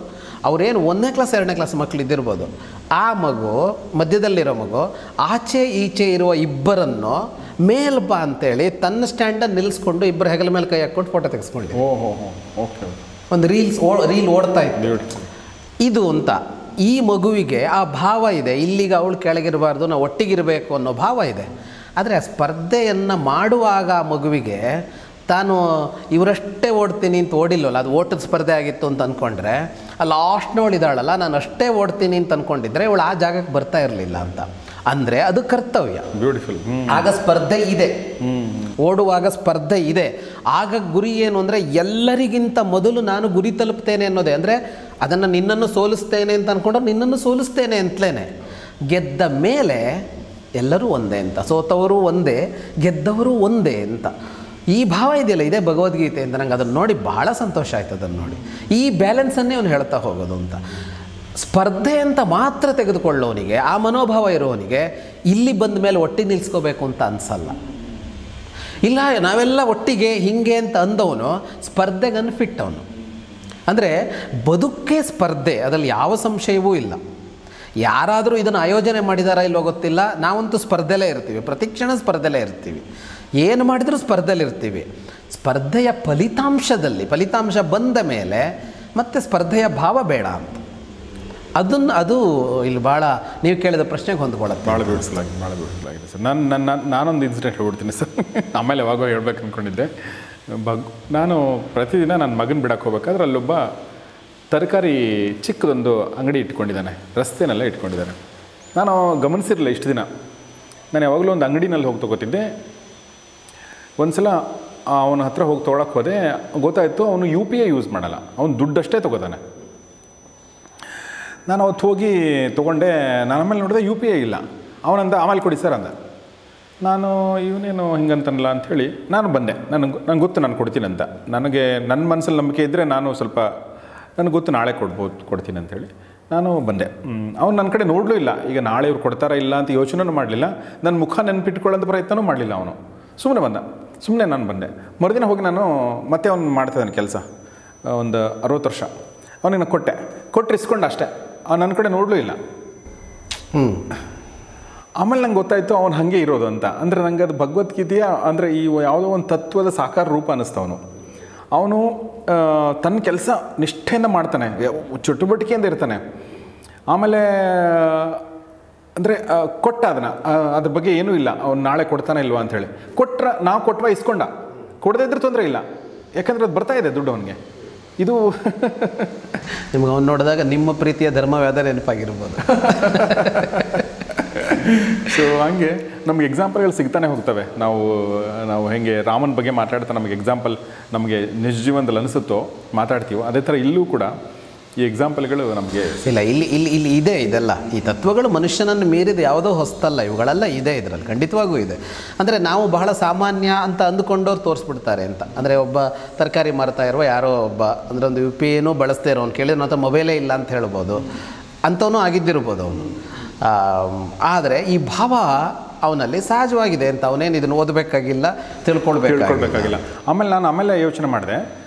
ಅವರೇನು 1ನೇ ಕ್ಲಾಸ್ 2ನೇ ಕ್ಲಾಸ್ ಮಕ್ಕಳು ಇದ್ದಿರ್ಬೋದು. ಆ ಮಗು, ಮಧ್ಯದಲ್ಲಿರೋ ಮಗು, ಆಚೆ ಈಚೆ ಇರುವ ಇಬ್ಬರನ್ನು ಮೇಲ್ ಬಾ ಅಂತೇಳಿ ತನ್ನ ಸ್ಟ್ಯಾಂಡನ್ನು ನಿಲ್ಲಿಸ್ಕೊಂಡು ಇಬ್ಬರು ಹೆಗಲ ಮೇಲೆ ಕೈ ಹಾಕ್ಕೊಂಡು ಫೋಟೋ ತೆಗೆಸ್ಕೊಂಡು ಒಂದು ರೀಲ್ ಓಡ್ತಾ ಇತ್ತು ಇದು ಅಂತ. ಈ ಮಗುವಿಗೆ ಆ ಭಾವ ಇದೆ, ಇಲ್ಲಿಗೆ ಅವಳು ಕೆಳಗಿರಬಾರ್ದು, ನಾವು ಒಟ್ಟಿಗಿರಬೇಕು ಅನ್ನೋ ಭಾವ ಇದೆ. ಆದರೆ ಆ ಸ್ಪರ್ಧೆಯನ್ನು ಮಾಡುವಾಗ ಆ ಮಗುವಿಗೆ ತಾನು ಇವರಷ್ಟೇ ಓಡ್ತೀನಿ ಅಂತ ಓಡಿಲ್ಲವಲ್ಲ, ಅದು ಓಟದ ಸ್ಪರ್ಧೆ ಆಗಿತ್ತು ಅಂತ ಅಂದ್ಕೊಂಡ್ರೆ, ಆ ಲಾಸ್ಟ್ನವಳಿದಾಳಲ್ಲ, ನಾನು ಅಷ್ಟೇ ಓಡ್ತೀನಿ ಅಂತ ಅಂದ್ಕೊಂಡಿದ್ರೆ ಇವಳು ಆ ಜಾಗಕ್ಕೆ ಬರ್ತಾ ಇರಲಿಲ್ಲ ಅಂತ. ಅಂದರೆ ಅದು ಕರ್ತವ್ಯ. ಬ್ಯೂಟಿಫುಲ್. ಆಗ ಸ್ಪರ್ಧೆ ಇದೆ, ಓಡುವಾಗ ಸ್ಪರ್ಧೆ ಇದೆ. ಆಗ ಗುರಿ ಏನು ಅಂದರೆ ಎಲ್ಲರಿಗಿಂತ ಮೊದಲು ನಾನು ಗುರಿ ತಲುಪ್ತೇನೆ ಅನ್ನೋದೇ. ಅಂದರೆ ಅದನ್ನು ನಿನ್ನನ್ನು ಸೋಲಿಸ್ತೇನೆ ಅಂತ ಅಂದ್ಕೊಂಡು ನಿನ್ನನ್ನು ಸೋಲಿಸ್ತೇನೆ ಅಂತಲೇ. ಗೆದ್ದ ಮೇಲೆ ಎಲ್ಲರೂ ಒಂದೇ ಅಂತ, ಸೋತವರು ಒಂದೇ, ಗೆದ್ದವರು ಒಂದೇ ಅಂತ ಈ ಭಾವ ಇದೆಯಲ್ಲ, ಇದೇ ಭಗವದ್ಗೀತೆ ಅಂತ. ನಂಗೆ ಅದನ್ನು ನೋಡಿ ಭಾಳ ಸಂತೋಷ ಆಯ್ತು. ಅದನ್ನು ನೋಡಿ ಈ ಬ್ಯಾಲೆನ್ಸನ್ನೇ ಅವನು ಹೇಳ್ತಾ ಹೋಗೋದು ಅಂತ. ಸ್ಪರ್ಧೆ ಅಂತ ಮಾತ್ರ ತೆಗೆದುಕೊಳ್ಳೋನಿಗೆ, ಆ ಮನೋಭಾವ ಇರೋವನಿಗೆ ಇಲ್ಲಿ ಬಂದ ಮೇಲೆ ಒಟ್ಟಿಗೆ ನಿಲ್ಲಿಸ್ಕೋಬೇಕು ಅಂತ ಅನಿಸಲ್ಲ. ಇಲ್ಲ ನಾವೆಲ್ಲ ಒಟ್ಟಿಗೆ ಹೀಗೆ ಅಂತ ಅಂದವನು ಸ್ಪರ್ಧೆಗೆ ಅನ್ಫಿಟ್ ಅವನು. ಅಂದರೆ ಬದುಕೇ ಸ್ಪರ್ಧೆ, ಅದರಲ್ಲಿ ಯಾವ ಸಂಶಯವೂ ಇಲ್ಲ. ಯಾರಾದರೂ ಇದನ್ನು ಆಯೋಜನೆ ಮಾಡಿದಾರಾ ಇಲ್ಲೋ ಗೊತ್ತಿಲ್ಲ, ನಾವಂತೂ ಸ್ಪರ್ಧೆಲೇ ಇರ್ತೀವಿ, ಪ್ರತಿಕ್ಷಣ ಸ್ಪರ್ಧೆಲೇ ಇರ್ತೀವಿ, ಏನು ಮಾಡಿದರೂ ಸ್ಪರ್ಧೆಲಿ ಇರ್ತೀವಿ. ಸ್ಪರ್ಧೆಯ ಫಲಿತಾಂಶ ಬಂದ ಮೇಲೆ ಮತ್ತೆ ಸ್ಪರ್ಧೆಯ ಭಾವ ಬೇಡ ಅಂತ. ಅದು ಇಲ್ಲಿ ಭಾಳ ನೀವು ಕೇಳಿದ ಪ್ರಶ್ನೆಗೆ ಹೊಂದ್ಕೊಳ್ಳುತ್ತೆ. ಭಾಳ ಬ್ಯೂಟಿಫುಲ್ ಆಗಿದೆ ಸರ್. ನಾನೊಂದು ಇನ್ಸಿಡೆಂಟ್ ಹೇಳ್ಬಿಡ್ತೀನಿ ಸರ್, ಆಮೇಲೆ ಯಾವಾಗೋ ಹೇಳ್ಬೇಕು ಅಂದ್ಕೊಂಡಿದ್ದೆ. ನಾನು ಪ್ರತಿದಿನ ನನ್ನ ಮಗನ ಬಿಡಕ್ಕೆ ಹೋಗ್ಬೇಕಾದ್ರೆ ಅಲ್ಲೊಬ್ಬ ತರಕಾರಿ ಚಿಕ್ಕದೊಂದು ಅಂಗಡಿ ಇಟ್ಕೊಂಡಿದ್ದಾನೆ, ರಸ್ತೆನೆಲ್ಲ ಇಟ್ಕೊಂಡಿದ್ದಾನೆ. ನಾನು ಗಮನಿಸಿರಲಿಲ್ಲ ಇಷ್ಟು ದಿನ. ನಾನು ಯಾವಾಗಲೂ ಒಂದು ಅಂಗಡಿನಲ್ಲಿ ಹೋಗಿ ತೊಗೋತಿದ್ದೆ. ಒಂದು ಸಲ ಅವನ ಹತ್ರ ಹೋಗಿ ತೊಗೊಳಕ್ಕೆ ಹೋದೆ, ಗೊತ್ತಾಯಿತು ಅವನು UPI ಯೂಸ್ ಮಾಡಲ್ಲ, ಅವನು ದುಡ್ಡಷ್ಟೇ ತೊಗೋತಾನೆ. ನಾನು ಅವತ್ತು ಹೋಗಿ ತೊಗೊಂಡೆ. ನಾನು ಆಮೇಲೆ ನೋಡಿದೆ UPI ಇಲ್ಲ. ಅವನಂದ ಆಮೇಲೆ ಕೊಡಿ ಸರ್ ಅಂದ. ನಾನು ಇವನೇನು ಹಿಂಗಂತನಲ್ಲ ಅಂಥೇಳಿ ನಾನು ಬಂದೆ. ನನಗೆ ಗೊತ್ತು ನಾನು ಕೊಡ್ತೀನಿ ಅಂತ. ನನಗೆ ನನ್ನ ಮನಸ್ಸಲ್ಲಿ ನಂಬಿಕೆ ಇದ್ದರೆ ನಾನು ಸ್ವಲ್ಪ ನನಗೆ ಗೊತ್ತು ನಾಳೆ ಕೊಡ್ತೀನಿ ಅಂಥೇಳಿ ನಾನು ಬಂದೆ. ಅವ್ನು ನನ್ನ ಕಡೆ ನೋಡಲೂ ಇಲ್ಲ. ಈಗ ನಾಳೆ ಇವ್ರು ಕೊಡ್ತಾರಾ ಇಲ್ಲ ಅಂತ ಯೋಚನೆನೂ ಮಾಡಲಿಲ್ಲ. ನನ್ನ ಮುಖ ನೆನಪಿಟ್ಕೊಳ್ಳೋಂಥ ಪ್ರಯತ್ನವೂ ಮಾಡಲಿಲ್ಲ. ಅವನು ಸುಮ್ಮನೆ ಬಂದ. ಸುಮ್ಮನೆ ನಾನು ಬಂದೆ. ಮರುದಿನ ಹೋಗಿ ನಾನು ಮತ್ತೆ ಅವ್ನು ಮಾಡ್ತಾಯಿದ್ದಾನೆ ಕೆಲಸ, ಒಂದು 60 ವರ್ಷ. ಅವನಿಗೆ ನಾನು ಕೊಟ್ಟರೆ ಇಸ್ಕೊಂಡು ಅಷ್ಟೇ. ಅವ್ನು ನನ್ನ ಕಡೆ ನೋಡಲೂ ಇಲ್ಲ. ಆಮೇಲೆ ನಂಗೆ ಗೊತ್ತಾಯಿತು ಅವನು ಹಾಗೆ ಇರೋದು ಅಂತ. ಅಂದರೆ ನನಗೆ ಅದು ಭಗವದ್ಗೀತೆಯ ಅಂದರೆ ಈ ಯಾವುದೋ ಒಂದು ತತ್ವದ ಸಾಕಾರ ರೂಪ ಅನ್ನಿಸ್ತವನು. ಅವನು ತನ್ನ ಕೆಲಸ ನಿಷ್ಠೆಯಿಂದ ಮಾಡ್ತಾನೆ, ಚಟುವಟಿಕೆಯಿಂದ ಇರ್ತಾನೆ. ಆಮೇಲೆ ಅಂದರೆ ಕೊಟ್ಟ ಅದನ್ನು, ಅದ್ರ ಬಗ್ಗೆ ಏನೂ ಇಲ್ಲ, ಅವ್ನು ನಾಳೆ ಕೊಡ್ತಾನೆ ಇಲ್ವಾ ಅಂಥೇಳಿ. ನಾವು ಕೊಟ್ಟವ ಇಸ್ಕೊಂಡ, ಕೊಡದೇ ಇದ್ರೆ ತೊಂದರೆ ಇಲ್ಲ, ಯಾಕಂದರೆ ಅದು ಬರ್ತಾಯಿದೆ ದುಡ್ಡು ಅವನಿಗೆ. ಇದು ನಿಮ್ಗೆ ಅವ್ನು ನೋಡಿದಾಗ ನಿಮ್ಮ ಪ್ರೀತಿಯ ಧರ್ಮವ್ಯಾದ ನೆನಪಾಗಿರ್ಬೋದು. ಸೊ ಹಂಗೆ ನಮಗೆ ಎಕ್ಸಾಂಪಲ್ಗಳು ಸಿಗ್ತಾನೆ ಹೋಗ್ತವೆ. ನಾವು ಹೇಗೆ ರಾಮನ ಬಗ್ಗೆ ಮಾತಾಡ್ತಾ ನಮಗೆ ಎಕ್ಸಾಂಪಲ್ ನಮಗೆ ನಿಜ ಜೀವನದಲ್ಲಿ ಅನಿಸುತ್ತೋ ಮಾತಾಡ್ತೀವೋ, ಅದೇ ಥರ ಇಲ್ಲೂ ಕೂಡ ಈ ಎಕ್ಸಾಂಪಲ್ಗಳು ನಮಗೆ ಇಲ್ಲ. ಇಲ್ಲಿ ಇದೆ ಇದೆಲ್ಲ. ಈ ತತ್ವಗಳು ಮನುಷ್ಯನನ್ನು ಮೀರಿದ ಯಾವುದೋ ಹೊಸ್ತಲ್ಲ, ಇವುಗಳೆಲ್ಲ ಇದೆ ಇದರಲ್ಲಿ, ಖಂಡಿತವಾಗೂ ಇದೆ. ಅಂದರೆ ನಾವು ಬಹಳ ಸಾಮಾನ್ಯ ಅಂತ ಅಂದುಕೊಂಡವ್ರು ತೋರಿಸ್ಬಿಡ್ತಾರೆ ಅಂತ. ಅಂದರೆ ಒಬ್ಬ ತರಕಾರಿ ಮಾರ್ತಾ ಇರುವ ಯಾರೋ ಒಬ್ಬ ಅಂದರೆ ಒಂದು UPI ಬಳಸ್ತಾ ಇರೋನು ಕೇಳಿದ್ರೆ ನನ್ನ ಮೊಬೈಲೇ ಇಲ್ಲ ಅಂತ ಹೇಳ್ಬೋದು, ಅಂಥವನು ಆಗಿದ್ದಿರ್ಬೋದು ಅವನು. ಆದರೆ ಈ ಭಾವ ಅವನಲ್ಲಿ ಸಹಜವಾಗಿದೆ ಅಂತ. ಅವನೇನು ಇದನ್ನು ಓದಬೇಕಾಗಿಲ್ಲ, ತಿಳ್ಕೊಳ್ಬೇಕಾಗಿಲ್ಲ. ಆಮೇಲೆ ಯೋಚನೆ ಮಾಡಿದೆ,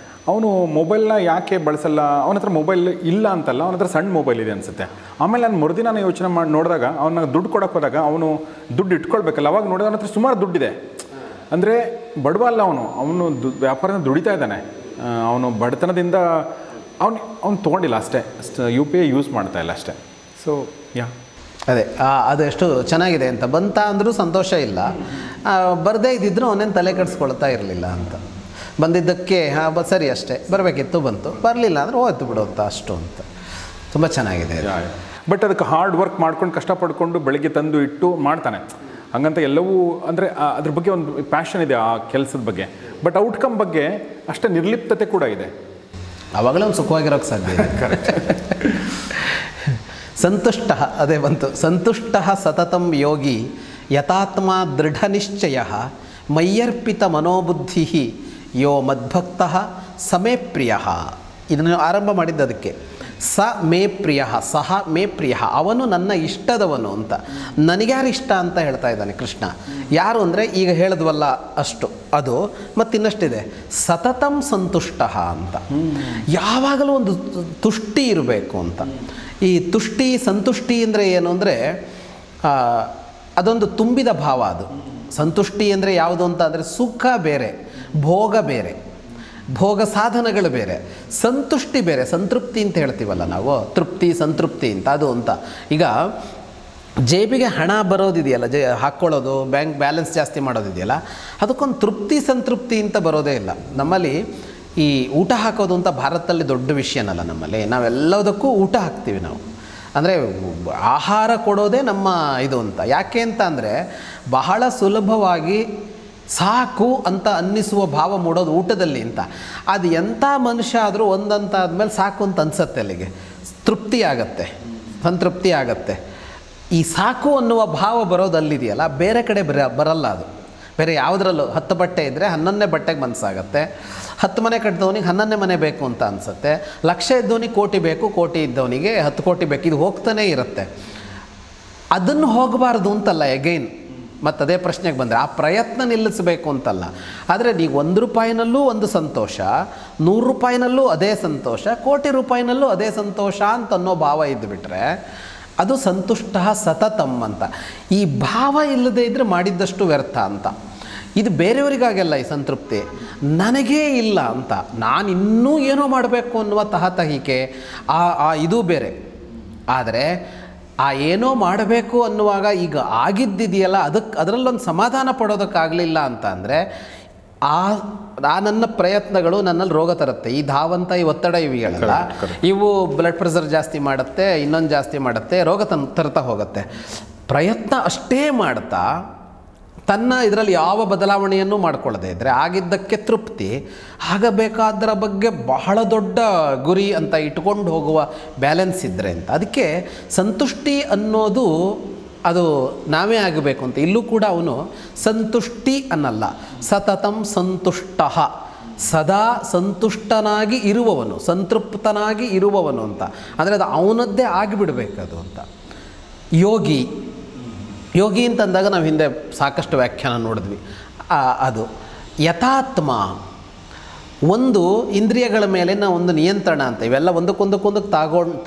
ಅವನು ಮೊಬೈಲ್ನ ಯಾಕೆ ಬಳಸಲ್ಲ? ಅವನ ಹತ್ರ ಮೊಬೈಲ್ ಇಲ್ಲ ಅಂತಲ್ಲ, ಅವನ ಹತ್ರ ಸಣ್ಣ ಮೊಬೈಲ್ ಇದೆ ಅನಿಸುತ್ತೆ. ಆಮೇಲೆ ನಾನು ಮರುದಿನ ಯೋಚನೆ ಮಾಡಿ ನೋಡಿದಾಗ, ಅವನ ದುಡ್ಡು ಕೊಡೋಕೆ ಹೋದಾಗ ಅವನು ದುಡ್ಡು ಇಟ್ಕೊಳ್ಬೇಕಲ್ಲ. ಅವಾಗ ನೋಡಿದ ಅವನ ಹತ್ರ ಸುಮಾರು ದುಡ್ಡಿದೆ. ಅಂದರೆ ಬಡವ ಅಲ್ಲ ಅವನು ವ್ಯಾಪಾರದಿಂದ ದುಡಿತಾ ಇದ್ದಾನೆ. ಅವನು ಬಡತನದಿಂದ ಅವನು ತೊಗೊಂಡಿಲ್ಲ ಅಷ್ಟೇ, UPI ಯೂಸ್ ಮಾಡ್ತಾ ಇಲ್ಲ ಅಷ್ಟೇ. ಸೊ ಅದೇ ಅದು ಎಷ್ಟು ಚೆನ್ನಾಗಿದೆ ಅಂತ ಬಂತ ಅಂದರೂ ಸಂತೋಷ ಇಲ್ಲ, ಬರದೇ ಇದ್ದಿದ್ರು ಅವನೇನು ತಲೆ ಕೆಡಿಸ್ಕೊಳ್ತಾ ಇರಲಿಲ್ಲ ಅಂತ. ಬಂದಿದ್ದಕ್ಕೆ ಸರಿ ಅಷ್ಟೇ, ಬರಬೇಕಿತ್ತು ಬಂತು, ಬರಲಿಲ್ಲ ಅಂದರೆ ಹೋಯ್ತು ಬಿಡು ಅಂತ ಅಷ್ಟು ಅಂತ. ತುಂಬ ಚೆನ್ನಾಗಿದೆ. ಬಟ್ ಅದಕ್ಕೆ ಹಾರ್ಡ್ ವರ್ಕ್ ಮಾಡ್ಕೊಂಡು ಕಷ್ಟಪಡ್ಕೊಂಡು ಬೆಳಗ್ಗೆ ತಂದು ಇಟ್ಟು ಮಾಡ್ತಾನೆ. ಹಂಗಂತ ಎಲ್ಲವೂ ಅಂದರೆ ಅದ್ರ ಬಗ್ಗೆ ಒಂದು ಪ್ಯಾಷನ್ ಇದೆ ಆ ಕೆಲಸದ ಬಗ್ಗೆ. ಬಟ್ ಔಟ್ಕಮ್ ಬಗ್ಗೆ ಅಷ್ಟೇ ನಿರ್ಲಿಪ್ತತೆ ಕೂಡ ಇದೆ. ಆವಾಗಲೇ ಒಂದು ಸುಖವಾಗಿರೋಕ್ಕೆ ಸಾಧ್ಯ ಇದೆ. ಕರೆಕ್ಟ್. ಸಂತುಷ್ಟ, ಅದೇ ಬಂತು. ಸಂತುಷ್ಟ ಸತತಂ ಯೋಗಿ ಯಥಾತ್ಮ ದೃಢ ನಿಶ್ಚಯ ಮಯ್ಯರ್ಪಿತ ಮನೋಬುದ್ಧಿ ಯೋ ಮದ್ಭಕ್ತ ಸಮೇ ಪ್ರಿಯ. ಇದನ್ನು ಆರಂಭ ಮಾಡಿದ್ದು ಅದಕ್ಕೆ. ಸ ಮೇ ಪ್ರಿಯ, ಸಹ ಮೇ ಪ್ರಿಯ, ಅವನು ನನ್ನ ಇಷ್ಟದವನು ಅಂತ. ನನಗ್ಯಾರು ಇಷ್ಟ ಅಂತ ಹೇಳ್ತಾ ಇದ್ದಾನೆ ಕೃಷ್ಣ. ಯಾರು ಅಂದರೆ ಈಗ ಹೇಳಿದ್ವಲ್ಲ ಅಷ್ಟು, ಅದು ಮತ್ತಿನ್ನಷ್ಟಿದೆ. ಸತತಂ ಸಂತುಷ್ಟ ಅಂತ, ಯಾವಾಗಲೂ ಒಂದು ತುಷ್ಟಿ ಇರಬೇಕು ಅಂತ. ಈ ತುಷ್ಟಿ ಸಂತುಷ್ಟಿ ಅಂದರೆ ಏನು ಅಂದರೆ ಅದೊಂದು ತುಂಬಿದ ಭಾವ. ಅದು ಸಂತುಷ್ಟಿ ಅಂದರೆ ಯಾವುದು ಅಂತ ಅಂದರೆ ಸುಖ ಬೇರೆ, ಭೋಗ ಬೇರೆ, ಭೋಗ ಸಾಧನಗಳು ಬೇರೆ, ಸಂತುಷ್ಟಿ ಬೇರೆ. ಸಂತೃಪ್ತಿ ಅಂತ ಹೇಳ್ತೀವಲ್ಲ ನಾವು, ತೃಪ್ತಿ ಸಂತೃಪ್ತಿ ಅಂತ, ಅದು ಅಂತ. ಈಗ ಜೇಬಿಗೆ ಹಣ ಬರೋದಿದೆಯಲ್ಲ, ಹಾಕ್ಕೊಳ್ಳೋದು, ಬ್ಯಾಂಕ್ ಬ್ಯಾಲೆನ್ಸ್ ಜಾಸ್ತಿ ಮಾಡೋದಿದೆಯಲ್ಲ, ಅದಕ್ಕೊಂದು ತೃಪ್ತಿ ಸಂತೃಪ್ತಿ ಅಂತ ಬರೋದೇ ಇಲ್ಲ. ನಮ್ಮಲ್ಲಿ ಈ ಊಟ ಹಾಕೋದು ಅಂತ ಭಾರತದಲ್ಲಿ ದೊಡ್ಡ ವಿಷಯನಲ್ಲ. ನಮ್ಮಲ್ಲಿ ನಾವೆಲ್ಲದಕ್ಕೂ ಊಟ ಹಾಕ್ತೀವಿ ನಾವು. ಅಂದರೆ ಆಹಾರ ಕೊಡೋದೇ ನಮ್ಮ ಇದು ಅಂತ. ಯಾಕೆ ಅಂತ ಅಂದರೆ ಬಹಳ ಸುಲಭವಾಗಿ ಸಾಕು ಅಂತ ಅನ್ನಿಸುವ ಭಾವ ಮೂಡೋದು ಊಟದಲ್ಲಿ ಅಂತ. ಅದು ಎಂಥ ಮನುಷ್ಯ ಆದರೂ ಒಂದಂತ ಆದಮೇಲೆ ಸಾಕು ಅಂತ ಅನಿಸತ್ತೆ, ಅಲ್ಲಿಗೆ ತೃಪ್ತಿ ಆಗತ್ತೆ, ಸಂತೃಪ್ತಿ ಆಗತ್ತೆ. ಈ ಸಾಕು ಅನ್ನುವ ಭಾವ ಬರೋದು ಅಲ್ಲಿದೆಯಲ್ಲ, ಬೇರೆ ಕಡೆ ಬರಲ್ಲ. ಅದು ಬೇರೆ ಯಾವುದ್ರಲ್ಲೂ 10 ಬಟ್ಟೆ ಇದ್ದರೆ 11ನೇ ಬಟ್ಟೆಗೆ ಮನಸ್ಸಾಗತ್ತೆ. 10 ಮನೆ ಕಟ್ಟಿದವನಿಗೆ 11ನೇ ಮನೆ ಬೇಕು ಅಂತ ಅನಿಸುತ್ತೆ. ಲಕ್ಷ ಇದ್ದವನಿಗೆ ಕೋಟಿ ಬೇಕು, ಕೋಟಿ ಇದ್ದವನಿಗೆ 10 ಕೋಟಿ ಬೇಕು. ಇದು ಹೋಗ್ತಾನೇ ಇರುತ್ತೆ. ಅದನ್ನು ಹೋಗಬಾರ್ದು ಅಂತಲ್ಲ. ಎಗೈನ್ ಮತ್ತು ಅದೇ ಪ್ರಶ್ನೆಗೆ ಬಂದರೆ ಆ ಪ್ರಯತ್ನ ನಿಲ್ಲಿಸಬೇಕು ಅಂತಲ್ಲ. ಆದರೆ ನೀವು 1 ರೂಪಾಯಿನಲ್ಲೂ ಒಂದು ಸಂತೋಷ, 100 ರೂಪಾಯಿನಲ್ಲೂ ಅದೇ ಸಂತೋಷ, ಕೋಟಿ ರೂಪಾಯಿನಲ್ಲೂ ಅದೇ ಸಂತೋಷ ಅಂತ ಅನ್ನೋ ಭಾವ ಇದ್ದುಬಿಟ್ರೆ ಅದು ಸಂತುಷ್ಟ ಸತತಂ ಅಂತ. ಈ ಭಾವ ಇಲ್ಲದೇ ಇದ್ದರೆ ಮಾಡಿದ್ದಷ್ಟು ವ್ಯರ್ಥ ಅಂತ. ಇದು ಬೇರೆಯವರಿಗಾಗೆಲ್ಲ ಈ ಸಂತೃಪ್ತಿ, ನನಗೇ ಇಲ್ಲ ಅಂತ, ನಾನು ಇನ್ನೂ ಏನೋ ಮಾಡಬೇಕು ಅನ್ನುವ ತಹತಹಿಕೆ, ಇದು ಬೇರೆ. ಆದರೆ ಆ ಏನೋ ಮಾಡಬೇಕು ಅನ್ನುವಾಗ ಈಗ ಆಗಿದ್ದಿದೆಯಲ್ಲ, ಅದರಲ್ಲೊಂದು ಸಮಾಧಾನ ಪಡೋದಕ್ಕಾಗಲಿಲ್ಲ ಅಂತ ಅಂದರೆ ಆ ನನ್ನ ಪ್ರಯತ್ನಗಳು ನನ್ನಲ್ಲಿ ರೋಗ ತರುತ್ತೆ. ಈ ಧಾವಂತ, ಈ ಒತ್ತಡ ಇವುಗಳೆಲ್ಲ ಇವು ಬ್ಲಡ್ ಪ್ರೆಷರ್ ಜಾಸ್ತಿ ಮಾಡುತ್ತೆ, ಇನ್ನೊಂದು ಜಾಸ್ತಿ ಮಾಡುತ್ತೆ, ರೋಗ ತರ್ತಾ ಹೋಗುತ್ತೆ. ಪ್ರಯತ್ನ ಅಷ್ಟೇ ಮಾಡ್ತಾ ತನ್ನ ಇದರಲ್ಲಿ ಯಾವ ಬದಲಾವಣೆಯನ್ನು ಮಾಡಿಕೊಳ್ಳದೆ ಇದ್ದರೆ ಆಗಿದ್ದಕ್ಕೆ ತೃಪ್ತಿ, ಆಗಬೇಕಾದರ ಬಗ್ಗೆ ಬಹಳ ದೊಡ್ಡ ಗುರಿ ಅಂತ ಇಟ್ಕೊಂಡು ಹೋಗುವ ಬ್ಯಾಲೆನ್ಸ್ ಇದ್ದರೆ ಅಂತ. ಅದಕ್ಕೆ ಸಂತುಷ್ಟಿ ಅನ್ನೋದು ಅದು ನಾವೇ ಆಗಬೇಕು ಅಂತ. ಇಲ್ಲೂ ಕೂಡ ಅವನು ಸಂತುಷ್ಟಿ ಅನ್ನಲ್ಲ, ಸತತಂ ಸಂತುಷ್ಟ, ಸದಾ ಸಂತುಷ್ಟನಾಗಿ ಇರುವವನು, ಸಂತೃಪ್ತನಾಗಿ ಇರುವವನು ಅಂತ. ಅಂದರೆ ಅದು ಅವನದ್ದೇ ಆಗಿಬಿಡಬೇಕದು ಅಂತ. ಯೋಗಿ ಯೋಗಿ ಅಂತಂದಾಗ ನಾವು ಹಿಂದೆ ಸಾಕಷ್ಟು ವ್ಯಾಖ್ಯಾನ ನೋಡಿದ್ವಿ. ಅದು ಯಥಾತ್ಮ, ಒಂದು ಇಂದ್ರಿಯಗಳ ಮೇಲಿನ ಒಂದು ನಿಯಂತ್ರಣ ಅಂತ. ಇವೆಲ್ಲ ಒಂದಕ್ಕೊಂದಕ್ಕೊಂದಕ್ಕೆ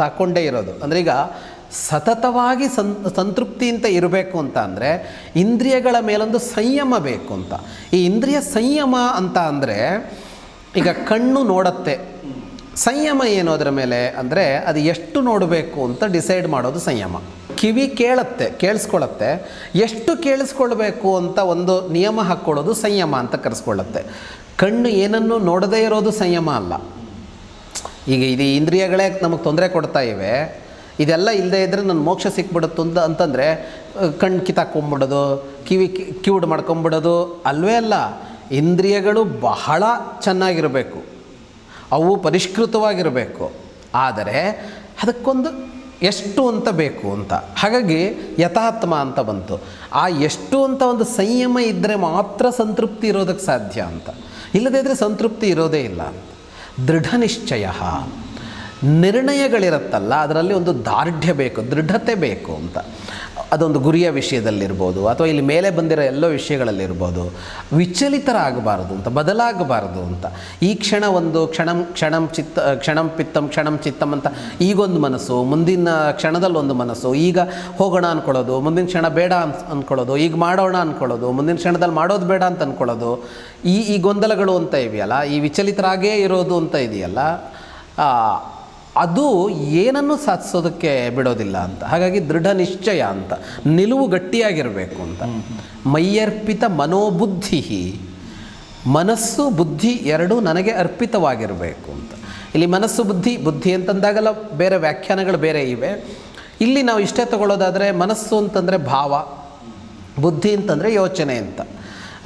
ತಾಕೊಂಡೇ ಇರೋದು. ಅಂದರೆ ಈಗ ಸತತವಾಗಿ ಸಂತೃಪ್ತಿ ಅಂತ ಇರಬೇಕು ಅಂತ ಅಂದರೆ ಇಂದ್ರಿಯಗಳ ಮೇಲೊಂದು ಸಂಯಮ ಬೇಕು ಅಂತ. ಈ ಇಂದ್ರಿಯ ಸಂಯಮ ಅಂತ ಅಂದರೆ ಈಗ ಕಣ್ಣು ನೋಡುತ್ತೆ, ಸಂಯಮ ಏನು ಅದರ ಮೇಲೆ ಅಂದರೆ ಅದು ಎಷ್ಟು ನೋಡಬೇಕು ಅಂತ ಡಿಸೈಡ್ ಮಾಡೋದು ಸಂಯಮ. ಕಿವಿ ಕೇಳಿಸ್ಕೊಳ್ಳುತ್ತೆ, ಎಷ್ಟು ಕೇಳಿಸ್ಕೊಳ್ಬೇಕು ಅಂತ ಒಂದು ನಿಯಮ ಹಾಕ್ಕೊಳ್ಳೋದು ಸಂಯಮ ಅಂತ ಕರೆಸ್ಕೊಳ್ಳುತ್ತೆ. ಕಣ್ಣು ಏನನ್ನು ನೋಡದೇ ಇರೋದು ಸಂಯಮ ಅಲ್ಲ. ಈಗ ಇದು ಇಂದ್ರಿಯಗಳೇ ನಮಗೆ ತೊಂದರೆ ಕೊಡ್ತಾ ಇವೆ, ಇದೆಲ್ಲ ಇಲ್ಲದೆ ಇದ್ದರೆ ನನ್ನ ಮೋಕ್ಷ ಸಿಕ್ಬಿಡುತ್ತೆ ಅಂತಂದರೆ ಕಣ್ಣು ಕಿತ್ತಾಕೊಂಬಿಡೋದು, ಕಿವುಡು ಮಾಡ್ಕೊಂಬಿಡೋದು ಅಲ್ವೇ ಅಲ್ಲ. ಇಂದ್ರಿಯಗಳು ಬಹಳ ಚೆನ್ನಾಗಿರಬೇಕು, ಅವು ಪರಿಷ್ಕೃತವಾಗಿರಬೇಕು, ಆದರೆ ಅದಕ್ಕೊಂದು ಎಷ್ಟು ಅಂತ ಬೇಕು ಅಂತ. ಹಾಗಾಗಿ ಯಥಾತ್ಮ ಅಂತ ಬಂತು. ಆ ಎಷ್ಟು ಅಂತ ಒಂದು ಸಂಯಮ ಇದ್ದರೆ ಮಾತ್ರ ಸಂತೃಪ್ತಿ ಇರೋದಕ್ಕೆ ಸಾಧ್ಯ ಅಂತ. ಇಲ್ಲದೇ ಇದ್ದರೆ ಸಂತೃಪ್ತಿ ಇರೋದೇ ಇಲ್ಲ. ದೃಢ ನಿಶ್ಚಯ, ನಿರ್ಣಯಗಳಿರುತ್ತಲ್ಲ ಅದರಲ್ಲಿ ಒಂದು ದಾರ್ಢ್ಯ ಬೇಕು, ದೃಢತೆ ಬೇಕು ಅಂತ. ಅದೊಂದು ಗುರಿಯ ವಿಷಯದಲ್ಲಿರ್ಬೋದು ಅಥವಾ ಇಲ್ಲಿ ಮೇಲೆ ಬಂದಿರೋ ಎಲ್ಲೋ ವಿಷಯಗಳಲ್ಲಿರ್ಬೋದು. ವಿಚಲಿತರಾಗಬಾರದು ಅಂತ, ಬದಲಾಗಬಾರದು ಅಂತ. ಈ ಕ್ಷಣ ಒಂದು ಕ್ಷಣಂ ಪಿತ್ತಂ ಕ್ಷಣಂ ಚಿತ್ತಂ ಅಂತ ಈಗೊಂದು ಮನಸ್ಸು, ಮುಂದಿನ ಕ್ಷಣದಲ್ಲಿ ಒಂದು ಮನಸ್ಸು. ಈಗ ಹೋಗೋಣ ಅಂದ್ಕೊಳ್ಳೋದು, ಮುಂದಿನ ಕ್ಷಣ ಬೇಡ ಅಂದ್ಕೊಳ್ಳೋದು, ಈಗ ಮಾಡೋಣ ಅಂದ್ಕೊಳ್ಳೋದು, ಮುಂದಿನ ಕ್ಷಣದಲ್ಲಿ ಮಾಡೋದು ಬೇಡ ಅಂತ ಅಂದ್ಕೊಳ್ಳೋದು. ಈ ಗೊಂದಲಗಳು ಅಂತ ಇವೆಯಲ್ಲ, ಈ ವಿಚಲಿತರಾಗೇ ಇರೋದು ಅಂತ ಇದೆಯಲ್ಲ, ಅದು ಏನನ್ನು ಸಾಧಿಸೋದಕ್ಕೆ ಬಿಡೋದಿಲ್ಲ ಅಂತ. ಹಾಗಾಗಿ ದೃಢ ನಿಶ್ಚಯ ಅಂತ, ನಿಲುವು ಗಟ್ಟಿಯಾಗಿರಬೇಕು ಅಂತ. ಮೈಯರ್ಪಿತ ಮನೋಬುದ್ಧಿ, ಮನಸ್ಸು ಬುದ್ಧಿ ಎರಡೂ ನನಗೆ ಅರ್ಪಿತವಾಗಿರಬೇಕು ಅಂತ. ಇಲ್ಲಿ ಮನಸ್ಸು ಬುದ್ಧಿ ಅಂತಂದಾಗೆಲ್ಲ ಬೇರೆ ವ್ಯಾಖ್ಯಾನಗಳು ಬೇರೆ ಇವೆ. ಇಲ್ಲಿ ನಾವು ಇಷ್ಟೇ ತಗೊಳ್ಳೋದಾದರೆ ಮನಸ್ಸು ಅಂತಂದರೆ ಭಾವ, ಬುದ್ಧಿ ಅಂತಂದರೆ ಯೋಚನೆ ಅಂತ,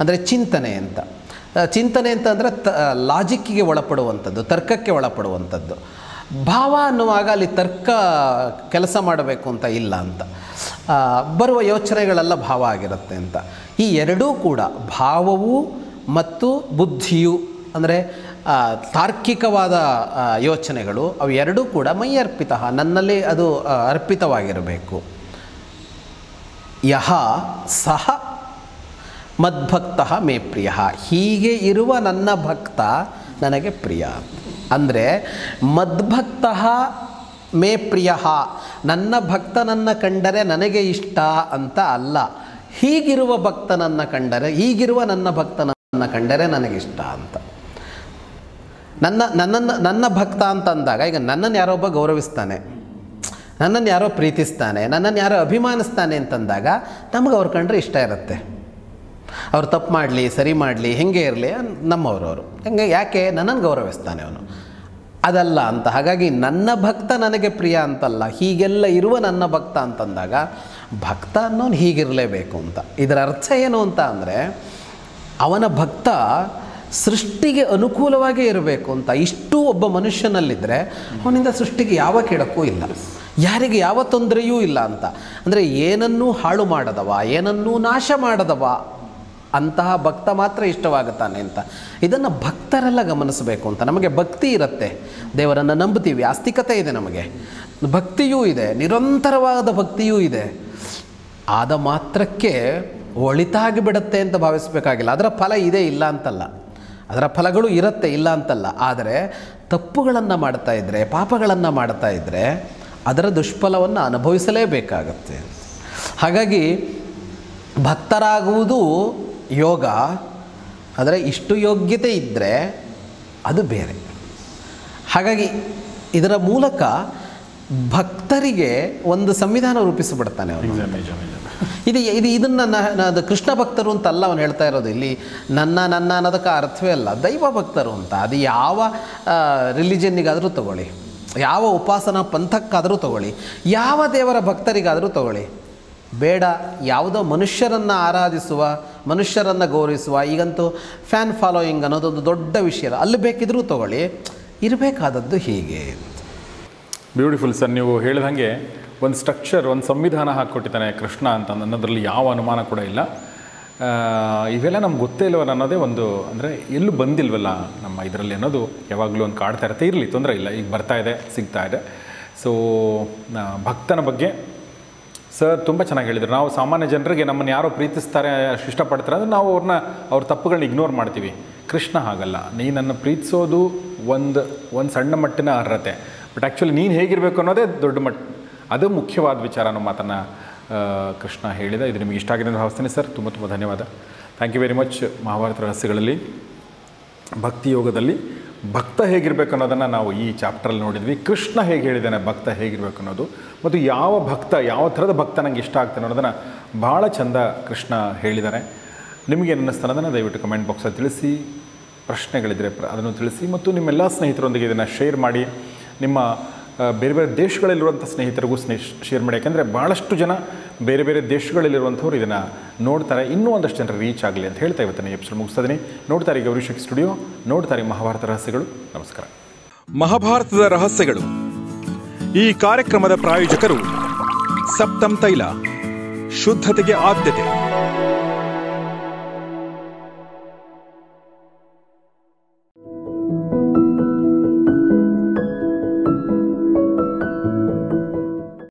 ಅಂದರೆ ಚಿಂತನೆ ಅಂತ. ಚಿಂತನೆ ಅಂತಂದರೆ ಲಾಜಿಕ್ಕಿಗೆ ಒಳಪಡುವಂಥದ್ದು, ತರ್ಕಕ್ಕೆ ಒಳಪಡುವಂಥದ್ದು. ಭಾವ ಅನ್ನುವಾಗ ಅಲ್ಲಿ ತರ್ಕ ಕೆಲಸ ಮಾಡಬೇಕು ಅಂತ ಇಲ್ಲ ಅಂತ. ಬರುವ ಯೋಚನೆಗಳೆಲ್ಲ ಭಾವ ಆಗಿರುತ್ತೆ ಅಂತ. ಈ ಎರಡೂ ಕೂಡ ಭಾವವು ಮತ್ತು ಬುದ್ಧಿಯು ಅಂದರೆ ತಾರ್ಕಿಕವಾದ ಯೋಚನೆಗಳು, ಅವು ಎರಡೂ ಕೂಡ ಮೈ ಅರ್ಪಿತ, ನನ್ನಲ್ಲಿ ಅದು ಅರ್ಪಿತವಾಗಿರಬೇಕು. ಯಹ ಸಹ ಮದ್ಭಕ್ತ ಮೇ ಪ್ರಿಯ, ಹೀಗೆ ಇರುವ ನನ್ನ ಭಕ್ತ ನನಗೆ ಪ್ರಿಯ. ಅಂದರೆ ಮದ್ಭಕ್ತ ಮೇ ಪ್ರಿಯ, ನನ್ನ ಭಕ್ತನನ್ನು ಕಂಡರೆ ನನಗೆ ಇಷ್ಟ ಅಂತ ಅಲ್ಲ. ಹೀಗಿರುವ ಭಕ್ತನನ್ನು ಕಂಡರೆ, ಹೀಗಿರುವ ನನ್ನ ಭಕ್ತನನ್ನು ಕಂಡರೆ ನನಗಿಷ್ಟ ಅಂತ. ನನ್ನ ಭಕ್ತ ಅಂತ ಅಂದಾಗ ಈಗ ನನ್ನನ್ನು ಯಾರೊಬ್ಬ ಗೌರವಿಸ್ತಾನೆ, ನನ್ನನ್ನು ಯಾರೋ ಪ್ರೀತಿಸ್ತಾನೆ, ನನ್ನನ್ನು ಯಾರೋ ಅಭಿಮಾನಿಸ್ತಾನೆ ಅಂತಂದಾಗ ನಮಗೆ ಅವ್ರು ಕಂಡ್ರೆ ಇಷ್ಟ ಇರುತ್ತೆ. ಅವ್ರು ತಪ್ಪು ಮಾಡಲಿ ಸರಿ ಮಾಡಲಿ ಹೆಂಗೆ ಇರಲಿ ನಮ್ಮವ್ರವರು ಹೆಂಗೆ, ಯಾಕೆ ನನ್ನನ್ನು ಗೌರವಿಸ್ತಾನೆ ಅವನು, ಅದಲ್ಲ ಅಂತ. ಹಾಗಾಗಿ ನನ್ನ ಭಕ್ತ ನನಗೆ ಪ್ರಿಯ ಅಂತಲ್ಲ, ಹೀಗೆಲ್ಲ ಇರುವ ನನ್ನ ಭಕ್ತ ಅಂತಂದಾಗ ಭಕ್ತ ಅನ್ನೋನು ಹೀಗಿರಲೇಬೇಕು ಅಂತ. ಇದರ ಅರ್ಥ ಏನು ಅಂತ ಅಂದರೆ ಅವನ ಭಕ್ತ ಸೃಷ್ಟಿಗೆ ಅನುಕೂಲವಾಗೇ ಇರಬೇಕು ಅಂತ. ಇಷ್ಟು ಒಬ್ಬ ಮನುಷ್ಯನಲ್ಲಿದ್ದರೆ ಅವನಿಂದ ಸೃಷ್ಟಿಗೆ ಯಾವ ಕೆಡಕೂ ಇಲ್ಲ, ಯಾರಿಗೆ ಯಾವ ತೊಂದರೆಯೂ ಇಲ್ಲ ಅಂತ. ಅಂದರೆ ಏನನ್ನೂ ಹಾಳು ಮಾಡದವ, ಏನನ್ನೂ ನಾಶ ಮಾಡದವ ಅಂತಹ ಭಕ್ತ ಮಾತ್ರ ಇಷ್ಟವಾಗುತ್ತಾನೆ ಅಂತ. ಇದನ್ನು ಭಕ್ತರೆಲ್ಲ ಗಮನಿಸಬೇಕು ಅಂತ. ನಮಗೆ ಭಕ್ತಿ ಇರುತ್ತೆ, ದೇವರನ್ನು ನಂಬ್ತೀವಿ, ಆಸ್ತಿಕತೆ ಇದೆ, ನಮಗೆ ಭಕ್ತಿಯೂ ಇದೆ, ನಿರಂತರವಾದ ಭಕ್ತಿಯೂ ಇದೆ. ಆದ ಮಾತ್ರಕ್ಕೆ ಒಳಿತಾಗಿ ಬಿಡುತ್ತೆ ಅಂತ ಭಾವಿಸಬೇಕಾಗಿಲ್ಲ. ಅದರ ಫಲ ಇದೆ ಇಲ್ಲ ಅಂತಲ್ಲ, ಅದರ ಫಲಗಳು ಇರುತ್ತೆ ಇಲ್ಲ ಅಂತಲ್ಲ. ಆದರೆ ತಪ್ಪುಗಳನ್ನು ಮಾಡ್ತಾ ಇದ್ದರೆ, ಪಾಪಗಳನ್ನು ಮಾಡ್ತಾ ಇದ್ದರೆ ಅದರ ದುಷ್ಫಲವನ್ನು ಅನುಭವಿಸಲೇಬೇಕಾಗತ್ತೆ. ಹಾಗಾಗಿ ಭಕ್ತರಾಗುವುದು ಯೋಗ, ಆದರೆ ಇಷ್ಟು ಯೋಗ್ಯತೆ ಇದ್ದರೆ ಅದು ಬೇರೆ. ಹಾಗಾಗಿ ಇದರ ಮೂಲಕ ಭಕ್ತರಿಗೆ ಒಂದು ಸಂವಿಧಾನ ರೂಪಿಸಿಬಿಡ್ತಾನೆ ಅವನು. ಇದನ್ನು ಕೃಷ್ಣ ಭಕ್ತರು ಅಂತಲ್ಲ ಅವನು ಹೇಳ್ತಾ ಇರೋದು ಇಲ್ಲಿ. ನನ್ನ ಅನ್ನೋದಕ್ಕೆ ಅರ್ಥವೇ ಅಲ್ಲ, ದೈವ ಭಕ್ತರು ಅಂತ. ಅದು ಯಾವ ರಿಲಿಜನ್ನಿಗಾದರೂ ತಗೊಳ್ಳಿ, ಯಾವ ಉಪಾಸನಾ ಪಂಥಕ್ಕಾದರೂ ತಗೊಳ್ಳಿ, ಯಾವ ದೇವರ ಭಕ್ತರಿಗಾದರೂ ತಗೊಳ್ಳಿ. ಬೇಡ ಯಾವುದೋ ಮನುಷ್ಯರನ್ನು ಆರಾಧಿಸುವ, ಮನುಷ್ಯರನ್ನು ಗೌರವಿಸುವ, ಈಗಂತೂ ಫ್ಯಾನ್ ಫಾಲೋಯಿಂಗ್ ಅನ್ನೋದೊಂದು ದೊಡ್ಡ ವಿಷಯ, ಅಲ್ಲಿ ಬೇಕಿದ್ರೂ ತಗೊಳ್ಳಿ. ಇರಬೇಕಾದದ್ದು ಹೀಗೆ. Beautiful sir. ನೀವು ಹೇಳಿದಂಗೆ ಒಂದು ಸ್ಟ್ರಕ್ಚರ್, ಒಂದು ಸಂವಿಧಾನ ಹಾಕ್ಕೊಟ್ಟಿದ್ದಾನೆ ಕೃಷ್ಣ ಅಂತ ಅನ್ನೋದ್ರಲ್ಲಿ ಯಾವ ಅನುಮಾನ ಕೂಡ ಇಲ್ಲ. ಇವೆಲ್ಲ ನಮ್ಗೆ ಗೊತ್ತೇ ಇಲ್ವಲ್ಲ ಅನ್ನೋದೇ ಒಂದು, ಅಂದರೆ ಎಲ್ಲೂ ಬಂದಿಲ್ವಲ್ಲ ನಮ್ಮ ಇದರಲ್ಲಿ ಅನ್ನೋದು ಯಾವಾಗಲೂ ಒಂದು ಕಾಡ್ತಾ ಇರುತ್ತೆ. ಇರಲಿ, ತೊಂದರೆ ಇಲ್ಲ, ಈಗ ಬರ್ತಾ ಇದೆ, ಸಿಗ್ತಾ ಇದೆ. ಸೊ ಭಕ್ತನ ಬಗ್ಗೆ ಸರ್ ತುಂಬ ಚೆನ್ನಾಗಿ ಹೇಳಿದರು. ನಾವು ಸಾಮಾನ್ಯ ಜನರಿಗೆ ನಮ್ಮನ್ನು ಯಾರೋ ಪ್ರೀತಿಸ್ತಾರೆ, ಇಷ್ಟಪಡ್ತಾರೆ ಅಂದರೆ ನಾವು ಅವ್ರ ತಪ್ಪುಗಳನ್ನ ಇಗ್ನೋರ್ ಮಾಡ್ತೀವಿ. ಕೃಷ್ಣ ಹಾಗಲ್ಲ. ನೀನನ್ನು ಪ್ರೀತಿಸೋದು ಒಂದು ಸಣ್ಣ ಮಟ್ಟಿನ ಅರ್ಹತೆ, ಬಟ್ ಆ್ಯಕ್ಚುಲಿ ನೀನು ಹೇಗಿರಬೇಕು ಅನ್ನೋದೇ ದೊಡ್ಡ ಮಟ್ಟ, ಅದು ಮುಖ್ಯವಾದ ವಿಚಾರ ಅನ್ನೋ ಮಾತನ್ನು ಕೃಷ್ಣ ಹೇಳಿದ. ಇದು ನಿಮಗೆ ಇಷ್ಟ ಆಗಿದೆ ಅಂತ ಭಾವಿಸ್ತೀನಿ ಸರ್. ತುಂಬ ತುಂಬ ಧನ್ಯವಾದ. Thank you very much. Mahabharata ರಹಸ್ಯಗಳಲ್ಲಿ ಭಕ್ತಿ ಯೋಗದಲ್ಲಿ ಭಕ್ತ ಹೇಗಿರಬೇಕು ಅನ್ನೋದನ್ನು ನಾವು ಈ ಚಾಪ್ಟ್ರಲ್ಲಿ ನೋಡಿದ್ವಿ. ಕೃಷ್ಣ ಹೇಗೆ ಹೇಳಿದ್ದಾನೆ ಭಕ್ತ ಹೇಗಿರಬೇಕು ಅನ್ನೋದು, ಮತ್ತು ಯಾವ ಭಕ್ತ, ಯಾವ ಥರದ ಭಕ್ತ ನನಗೆ ಇಷ್ಟ ಆಗ್ತಾನೆ ಅನ್ನೋದನ್ನು ಭಾಳ ಚಂದ ಕೃಷ್ಣ ಹೇಳಿದ್ದಾರೆ. ನಿಮಗೆ ಅನ್ನಿಸ್ತಾನೆ ಅದನ್ನು ದಯವಿಟ್ಟು ಕಮೆಂಟ್ ಬಾಕ್ಸಲ್ಲಿ ತಿಳಿಸಿ. ಪ್ರಶ್ನೆಗಳಿದ್ದರೆ ಅದನ್ನು ತಿಳಿಸಿ, ಮತ್ತು ನಿಮ್ಮೆಲ್ಲ ಸ್ನೇಹಿತರೊಂದಿಗೆ ಇದನ್ನು ಶೇರ್ ಮಾಡಿ. ನಿಮ್ಮ ಬೇರೆ ಬೇರೆ ದೇಶಗಳಲ್ಲಿರುವಂಥ ಸ್ನೇಹಿತರಿಗೂ ಶೇರ್ ಮಾಡಿ. ಯಾಕೆಂದರೆ ಭಾಳಷ್ಟು ಜನ ಬೇರೆ ಬೇರೆ ದೇಶಗಳಲ್ಲಿರುವಂಥವ್ರು ಇದನ್ನು ನೋಡ್ತಾರೆ. ಇನ್ನೂ ಒಂದಷ್ಟು ಜನರು ರೀಚ್ ಆಗಲಿ ಅಂತ ಹೇಳ್ತಾ ಇವತ್ತಿನ ಎಪಿಸೋಡ್ ಮುಗಿಸ್ತಿದ್ದೀನಿ. ನೋಡ್ತಾರೆ ಗೌರಿಶಕ್ತಿ ಸ್ಟುಡಿಯೋ, ನೋಡ್ತಾರೆ ಮಹಾಭಾರತ ರಹಸ್ಯಗಳು. ನಮಸ್ಕಾರ. ಮಹಾಭಾರತದ ರಹಸ್ಯಗಳು ಈ ಕಾರ್ಯಕ್ರಮದ ಪ್ರಾಯೋಜಕರು ಸಪ್ತಮ್ ತೈಲ, ಶುದ್ಧತೆಗೆ ಆದ್ಯತೆ.